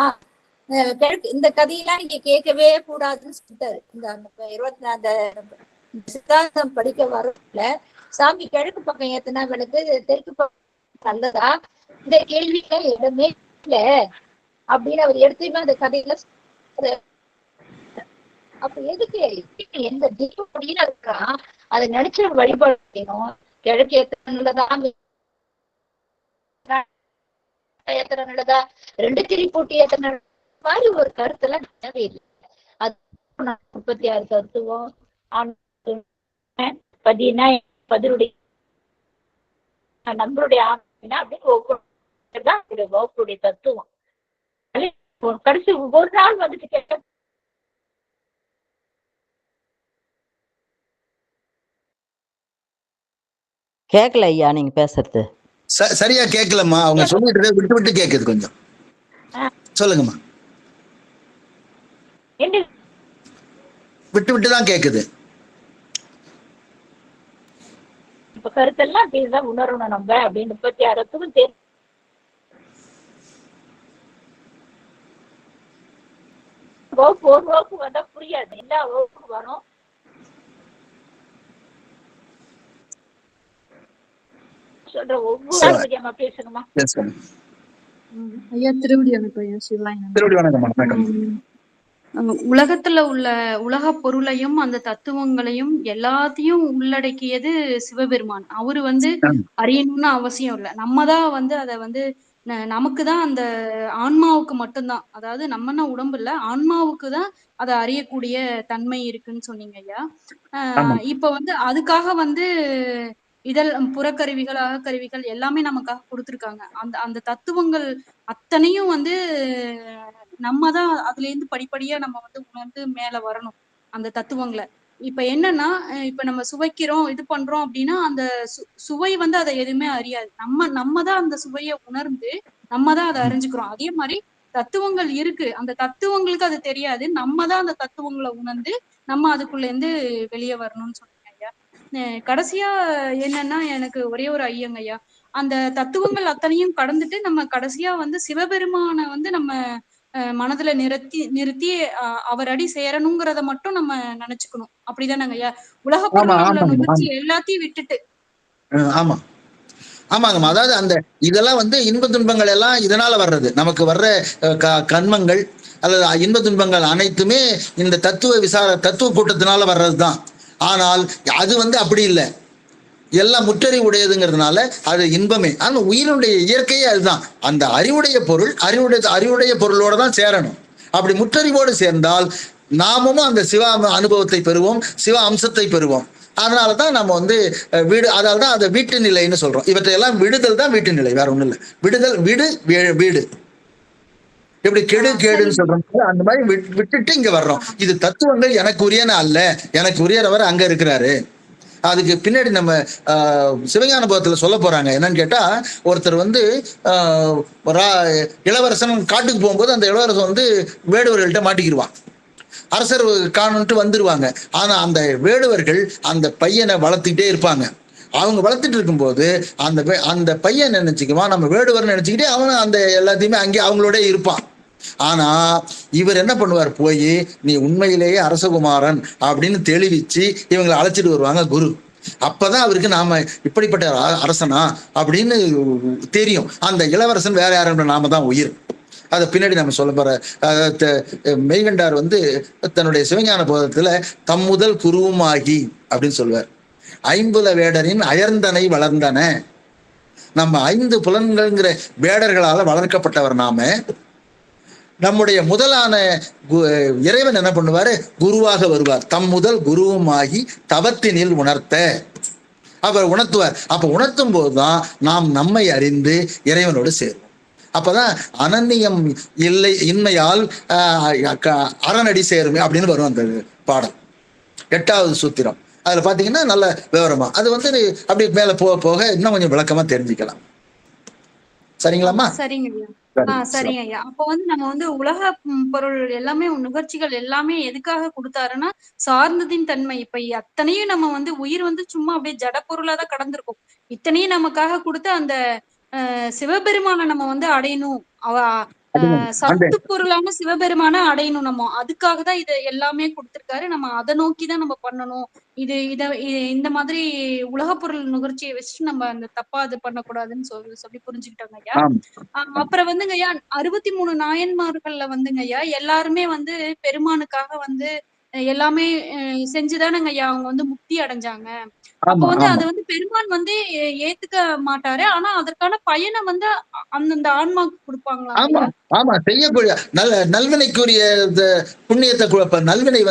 இந்த கதையெல்லாம் நீங்க கேட்கவே கூடாதுன்னு சொல்லிட்டாரு. இந்த 24 சித்தாந்தம் படிக்க வரல, சாமி கிழக்கு பக்கம் ஏத்தனா விளக்கு, தெற்கு பக்கம் நல்லதா, இந்த கேள்விக்கு இடமே இல்ல அப்படின்னு அவர் எடுத்துமே அந்த கதையில. அப்ப எதுக்கு எந்த தீபப்படின்னு இருக்கான் அதை நினைச்சு வழிபாடு செய்யணும். கிழக்கு ஏத்த நல்லதா, ஏத்தன நல்லதா, 2 திரி போட்டி ஏத்தன மாதிரி ஒரு கருத்தெல்லாம் தேவையில்லை. அது 36 தத்துவம் பதிலுடைய நம்மளுடைய அப்படின்னு ஒவ்வொரு வகுப்புடைய தத்துவம். கடைசி ஒரு நாள் வந்துட்டு கேட்ட கேட்கல ஐயா நீங்க பேசுறது. சரியா கேட்கலம்மா, அவங்க சொல்லிட்டு விட்டு விட்டு கேக்குது கொஞ்சம். சொல்லுங்கம்மா. விட்டு விட்டு தான் கேக்குது. இப்ப கருத்தெல்லாம் அப்படிதான் உணரணும் நம்ம அப்படின்னு 36த்துக்கும் தெரியும். ஒரு வகுப்பு வந்தா புரியாது, எல்லா வகுப்புக்கும் வரும். சொல்ற ஒவ்வொரு பேசணுமா? ஐயா திருவடி வணக்கம் ஐயா சிவாயினம். திருவடி வணக்கம் வணக்கம். உலகத்துல உள்ள உலக பொருளையும் அந்த தத்துவங்களையும் எல்லாத்தையும் உள்ளடக்கியது சிவபெருமான். அவரு அறியணும்னு அவசியம் இல்லை. நம்ம தான் அதை நமக்கு தான் அந்த ஆன்மாவுக்கு மட்டும்தான், அதாவது நம்மன்னா உடம்பு இல்ல, ஆன்மாவுக்கு தான் அதை அறியக்கூடிய தன்மை இருக்குன்னு சொன்னீங்க ஐயா. இப்ப அதுக்காக இதழ் புறக்கருவிகள் அகக்கருவிகள் எல்லாமே நமக்காக கொடுத்துருக்காங்க. அந்த அந்த தத்துவங்கள் அத்தனையும் நம்ம தான் அதுல இருந்து படிப்படியா நம்ம உணர்ந்து மேல வரணும் அந்த தத்துவங்களை. இப்ப என்னன்னா, இப்ப நம்ம சுவைக்கிறோம் இது பண்றோம் அப்படின்னா அந்த சுவை அதை எதுவுமே அறியாது. நம்ம தான் அந்த சுவையை உணர்ந்து நம்ம தான் அதை அறிஞ்சுக்கிறோம். அதே மாதிரி தத்துவங்கள் இருக்கு, அந்த தத்துவங்களுக்கு அது தெரியாது. நம்ம தான் அந்த தத்துவங்களை உணர்ந்து நம்ம அதுக்குள்ள இருந்து வெளியே வரணும்னு சொன்னீங்க ஐயா. கடைசியா என்னன்னா, எனக்கு ஒரே ஒரு ஐயங்க ஐயா, அந்த தத்துவங்கள் அத்தனையும் கடந்துட்டு நம்ம கடைசியா சிவபெருமான நம்ம மனதுல நிறுத்தி அவர் அடி சேரணுங்கிறத மட்டும் நம்ம நினைச்சுக்கணும். அப்படிதானங்க ஐயா? உலக பொருள் நுகர்ச்சி எல்லாத்தையும் விட்டுட்டு. ஆமா ஆமாங்கம்மா. அதாவது அந்த இதெல்லாம் இன்ப துன்பங்கள் எல்லாம் இதனால வர்றது, நமக்கு வர்ற கண்மங்கள் அல்லது இன்ப துன்பங்கள் அனைத்துமே இந்த தத்துவ கூட்டத்தினால வர்றதுதான். ஆனால் அது அப்படி இல்லை, எல்லாம் முற்றறிவு உடையதுங்கிறதுனால அது இன்பமே. ஆனால் உயிரினுடைய இயற்கையே அதுதான். அந்த அறிவுடைய பொருள் அறிவுடைய பொருளோட தான் சேரணும். அப்படி முற்றறிவோடு சேர்ந்தால் நாமும் அந்த சிவ அனுபவத்தை பெறுவோம், சிவ அம்சத்தை பெறுவோம். அதனால தான் நம்ம வீடு, அதனால தான் அதை வீட்டு நிலைன்னு சொல்றோம். இவற்றையெல்லாம் விடுதல் தான் வீட்டு நிலை, வேற ஒண்ணும் இல்லை. விடுதல் வீடு எப்படி கேடுன்னு சொல்றோம், அந்த மாதிரி விட்டுட்டு இங்க வர்றோம். இது தத்துவங்கள் எனக்கு உரியன அல்ல, எனக்கு உரியவர் அங்க இருக்கிறாரு. அதுக்கு பின்னாடி நம்ம சிவஞானபோதத்துல சொல்ல போறாங்க. என்னன்னு கேட்டா, ஒருத்தர் இளவரசன் காட்டுக்கு போகும்போது அந்த இளவரசன் வேடுவர்கள்ட்ட மாட்டிக்கிடுவான். அரசர் காணுன்ட்டு வந்துருவாங்க. ஆனா அந்த வேடுவர்கள் அந்த பையனை வளர்த்துக்கிட்டே இருப்பாங்க. அவங்க வளர்த்துட்டு இருக்கும்போது அந்த பையன் நினைச்சுக்குவான், நம்ம வேடுவர் நினைச்சுக்கிட்டே அவன் அந்த எல்லாத்தையுமே அங்கே அவங்களோட இருப்பான். ஆனா இவர் என்ன பண்ணுவார், போய் நீ உண்மையிலேயே அரசகுமாரன் அப்படின்னு தெளிவிச்சு இவங்களை அழைச்சிட்டு வருவாங்க குரு. அப்பதான் அவருக்கு நாம இப்படிப்பட்ட அரசனா அப்படின்னு தெரியும். அந்த இளவரசன் வேற யாரும் நாம தான் உயிர். அதை பின்னாடி நம்ம சொல்ல போற மெய்கண்டார் தன்னுடைய சிவஞான போதத்துல தம்முதல் குருவுமாகி அப்படின்னு சொல்லுவார். ஐம்புல வேடரின் அயர்ந்தனை வளர்ந்தன. நம்ம 5 புலன்கள்ங்கிற வேடர்களால வளர்க்கப்பட்டவர் நாம. நம்முடைய முதலான இறைவன் என்ன பண்ணுவாரு, குருவாக வருவார். தம் முதல் குருவுமாகி தவத்தினில் உணர்த்த அவர் உணர்த்துவார். அப்ப உணர்த்தும் போதுதான் நாம் நம்மை அறிந்து இறைவனோடு சேருவோம். அப்பதான் அனன்யம் இல்லை இன்மையால் அரணடி சேருமே அப்படின்னு வரும் அந்த பாடல், 8வது சூத்திரம். அதுல பாத்தீங்கன்னா நல்ல விவரமா அது அப்படி மேல போக போக இன்னும் கொஞ்சம் விளக்கமா தெரிஞ்சுக்கலாம். சரிங்களாம்மா? சரிங்க. சரிங்க ஐயா. அப்ப நம்ம உலக பொருள் எல்லாமே நுகர்ச்சிகள் எல்லாமே எதுக்காக கொடுத்தாருன்னா சார்ந்ததின் தன்மை. இப்ப அத்தனையும் நம்ம உயிர் சும்மா அப்படியே ஜட பொருளாதான் கடந்திருக்கும். இத்தனையும் நமக்காக கொடுத்த அந்த சிவபெருமான நம்ம அடையணும், சத்து பொருளான சிவபெருமான அடையணும். நம்ம அதுக்காக தான் இதை எல்லாமே கொடுத்திருக்காரு. நம்ம அதை நோக்கிதான் நம்ம பண்ணணும். இந்த மாதிரி உலக பொருள் நுகர்ச்சியை வச்சு நம்ம அந்த தப்பா இது பண்ணக்கூடாதுன்னு சொல்லி புரிஞ்சுக்கிட்டாங்க ஐயா. அப்புறம் ஐயா 63 நாயன்மார்கள்ல ஐயா எல்லாருமே பெருமானுக்காக எல்லாமே செஞ்சுதானங்க ஐயா அவங்க முக்தி அடைஞ்சாங்க. அப்போ அது பெருமான் ஏத்துக்க மாட்டாரு. ஆனா அதற்கான பயனை அந்தந்த ஆன்மாக்கு கொடுப்பாங்களா? ஆமா, செய்யக்கூடிய நல்வினைக்குரிய புண்ணியத்தை நல்வினை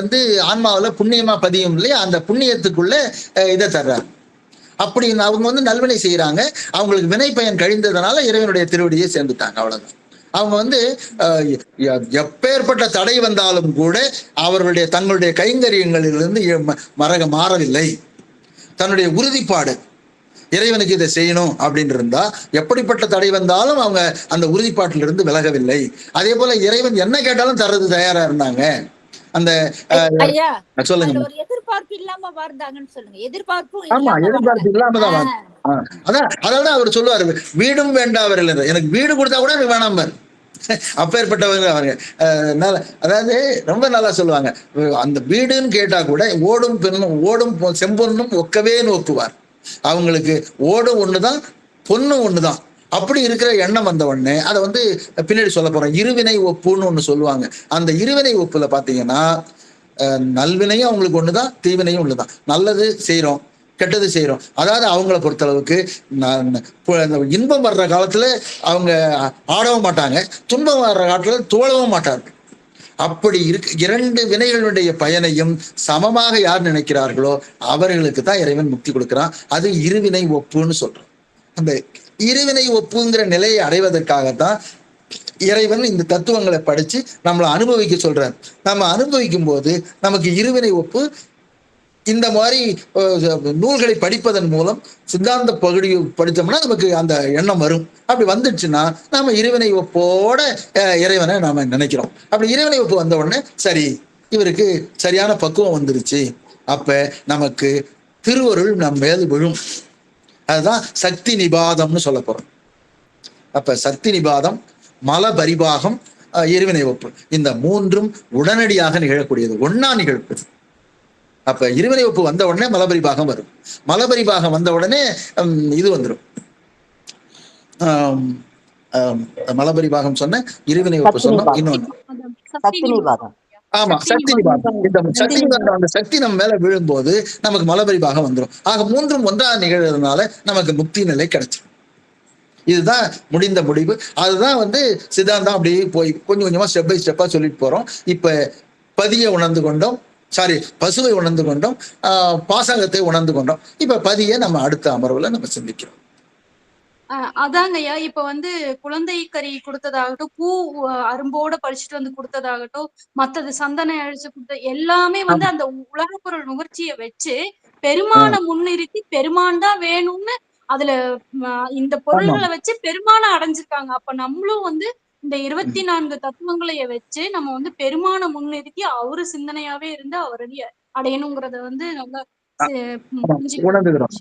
ஆன்மாவில புண்ணியமா பதியும் இல்லையா, அந்த புண்ணியத்துக்குள்ள இதை தர்றாரு. அப்படி அவங்க நல்வினை செய்யறாங்க, அவங்களுக்கு வினை பயன் கழிந்ததுனால இறைவனுடைய திருவடியை சேர்ந்துட்டாங்க. அவ்வளவுதான். அவங்க எப்பேற்பட்ட தடை வந்தாலும் கூட அவர்களுடைய தங்களுடைய கைங்கரியங்களிலிருந்து மாறவில்லை. தன்னுடைய உறுதிப்பாடு, இறைவனுக்கு இதை செய்யணும் அப்படின்னு இருந்தா எப்படிப்பட்ட தடை வந்தாலும் அவங்க அந்த உறுதிப்பாட்டிலிருந்து விலகவில்லை. அதே போல இறைவன் என்ன கேட்டாலும் தர்றது தயாரா இருந்தாங்க. அந்த சொல்லுங்க, எதிர்பார்ப்பு இல்லாம வாழ்ந்தாங்கன்னு சொல்லுங்க. எதிர்பார்ப்பு இல்லாமதான். அதான் அவர் சொல்லுவாரு, வீடும் வேண்டாவர் இல்லை, எனக்கு வீடு கொடுத்தா கூட எனக்கு வேணாம் பாரு. அப்பேற்பட்டவங்க அவங்க. அதாவது ரொம்ப நல்லா சொல்லுவாங்க, அந்த வீடுன்னு கேட்டா கூட ஓடும் செம்பொன்னும் ஒக்கவே நோக்குவார். அவங்களுக்கு ஓடும் ஒண்ணுதான், பொண்ணும் ஒண்ணுதான். அப்படி இருக்கிற எண்ணம் வந்த உடனே அதை வந்து பின்னாடி சொல்ல போறோம். இருவினை ஒப்புன்னு ஒண்ணு சொல்லுவாங்க. அந்த இருவினை ஒப்புல பாத்தீங்கன்னா நல்வினையும் அவங்களுக்கு ஒண்ணுதான், தீவினையும் ஒண்ணுதான். நல்லது செய்யறோம், கெட்டது செய்யறோம். அதாவது அவங்கள பொறுத்தளவுக்கு இன்பம் வர்ற காலத்துல அவங்க ஆடவும் மாட்டாங்க, துன்பம் வர்ற காலத்துல தோழவும் மாட்டாங்க. அப்படி இருக்கு. இரண்டு வினைகளுடைய பயனையும் சமமாக யார் நினைக்கிறார்களோ அவர்களுக்கு தான் இறைவன் முக்தி கொடுக்கிறான். அது இருவினை ஒப்புன்னு சொல்றோம். அந்த இருவினை ஒப்புங்கிற நிலையை அடைவதற்காகத்தான் இறைவன் இந்த தத்துவங்களை படிச்சு நம்மளை அனுபவிக்க சொல்றார். நம்ம அனுபவிக்கும் போது நமக்கு இருவினை ஒப்பு இந்த மாதிரி நூல்களை படிப்பதன் மூலம் சித்தாந்த பகுதி படித்தோம்னா நமக்கு அந்த எண்ணம் வரும். அப்படி வந்துடுச்சுன்னா நாம இருவினை ஒப்போட இறைவனை நாம நினைக்கிறோம். அப்படி இருவினை ஒப்பு வந்த உடனே சரி, இவருக்கு சரியான பக்குவம் வந்துருச்சு, அப்ப நமக்கு திருவருள் நம் மேல் விழும். அதுதான் சக்தி நிபாதம்னு சொல்ல போறோம். அப்ப சக்தி நிபாதம், மல பரிபாகம், இருவினை ஒப்பு, இந்த மூன்றும் உடனடியாக நிகழக்கூடியது, ஒன்னா நிகழ்ப்பது. அப்ப இருவினை ஒப்பு வந்த உடனே மலபரிபாகம் வரும். மலபரிபாகம் வந்த உடனே இது வந்துடும். மலபரிபாகம் சொன்ன, இருவினை ஒப்பு சொன்ன, இன்னொன்னு ஆமா சக்தி நிபாதம். இந்த சக்தி நிபாதம், அந்த சக்தி நம்ம மேல விழும்போது நமக்கு மலபரிபாகம் வந்துடும். ஆக மூன்றும் ஒன்றா நிகழ்றதுனால நமக்கு முக்தி நிலை கிடைச்சிடும். இதுதான் முடிந்த முடிவு. அதுதான் வந்து சித்தாந்தம் அப்படியே போய் கொஞ்சம் கொஞ்சமா ஸ்டெப் பை ஸ்டெப்பா சொல்லிட்டு போறோம். இப்ப பதியை உணர்ந்து கொண்டோம், பசுவை உணர்ந்து கொண்டோம், பாசங்கத்தை உணர்ந்து கொண்டோம். இப்ப பதியை நம்ம அடுத்த அமர்வுல நம்ம சிந்திக்கிறோம். அதாங்கய்யா, இப்ப வந்து குழந்தை கறி கொடுத்ததாகட்டும், பூ அரும்போட பறிச்சுட்டு வந்து கொடுத்ததாகட்டும், மத்தது சந்தனை அழிச்சு கொடுத்த எல்லாமே வந்து அந்த உலக பொருள் நுகர்ச்சியை வச்சு பெருமான முன்னிறுத்தி பெருமான் தான் வேணும்னு அதுல இந்த பொருள்களை வச்சு பெருமான அடைஞ்சிருக்காங்க. அப்ப நம்மளும் வந்து இந்த 24 தத்துவங்களைய வச்சு நம்ம வந்து பெருமான முன்னிறுத்தி அவரு சிந்தனையாவே இருந்து அவரடி அடையணுங்கிறத வந்து நல்லா உணர்ந்துக்கிறோம்.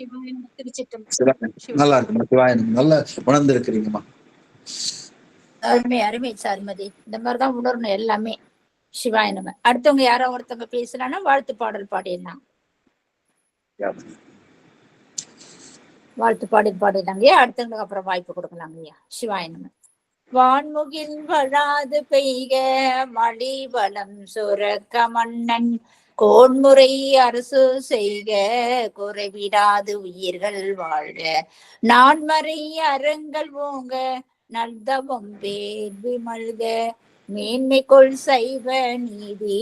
நல்லா இருக்கு, சிவாயனம் நல்லா உணர்ந்து இருக்கிறீங்கம்மா. அருமை அருமை சார்மதி. இந்த மாதிரிதான் உணரணும் எல்லாமே. சிவாய நம. அடுத்தவங்க யாரோ ஒருத்தவங்க பேசலாம்னா வாழ்த்து பாடல் பாடிடலாம். வாழ்த்து பாடல் பாடிடலாங்கய்யா. அடுத்தவங்களுக்கு அப்புறம் வாய்ப்பு கொடுக்கலாங்கய்யா. சிவாய நம. வான்முகில் வழாது பெய்க மழை வளம் சுரக்க மன்னன் கோன்முறை அரசு செய்க குறைவிடாது உயிர்கள் வாழ்க நான்மறை அறங்கள் ஓங்க நல்தவம் வேள்வி மல்க மேன்மைக்குள் சைவ நீதி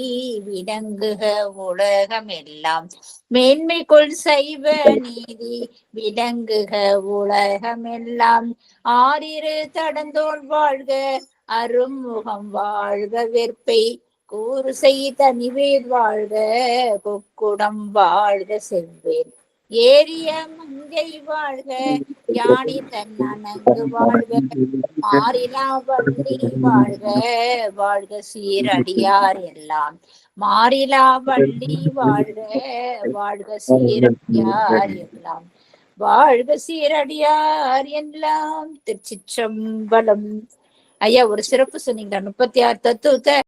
விளங்குக உலகம் எல்லாம் மேன்மைக்குள் சைவ நீதி விளங்குக உலகம் எல்லாம் ஆறிரு தடந்தோள் வாழ்க அருமுகம் வாழ்க வெற்பை கூறு செய் தனிவேல் வாழ்க கொக்குடம் வாழ்க செவ்வேல் ஏரிய மங்கை வாழ்க யாடி தன்னங்கு வாழ்க மாறிலா வள்ளி வாழ்க வாழ்க சீரடியார் எல்லாம் மாறிலா வள்ளி வாழ்க வாழ்க சீரடியார் எல்லாம் வாழ்க சீரடியார் எல்லாம். திருச்சிற்றம்பலம். ஐயா, ஒரு சிறப்பு சொன்னீங்க. 36 தத்துவத்தை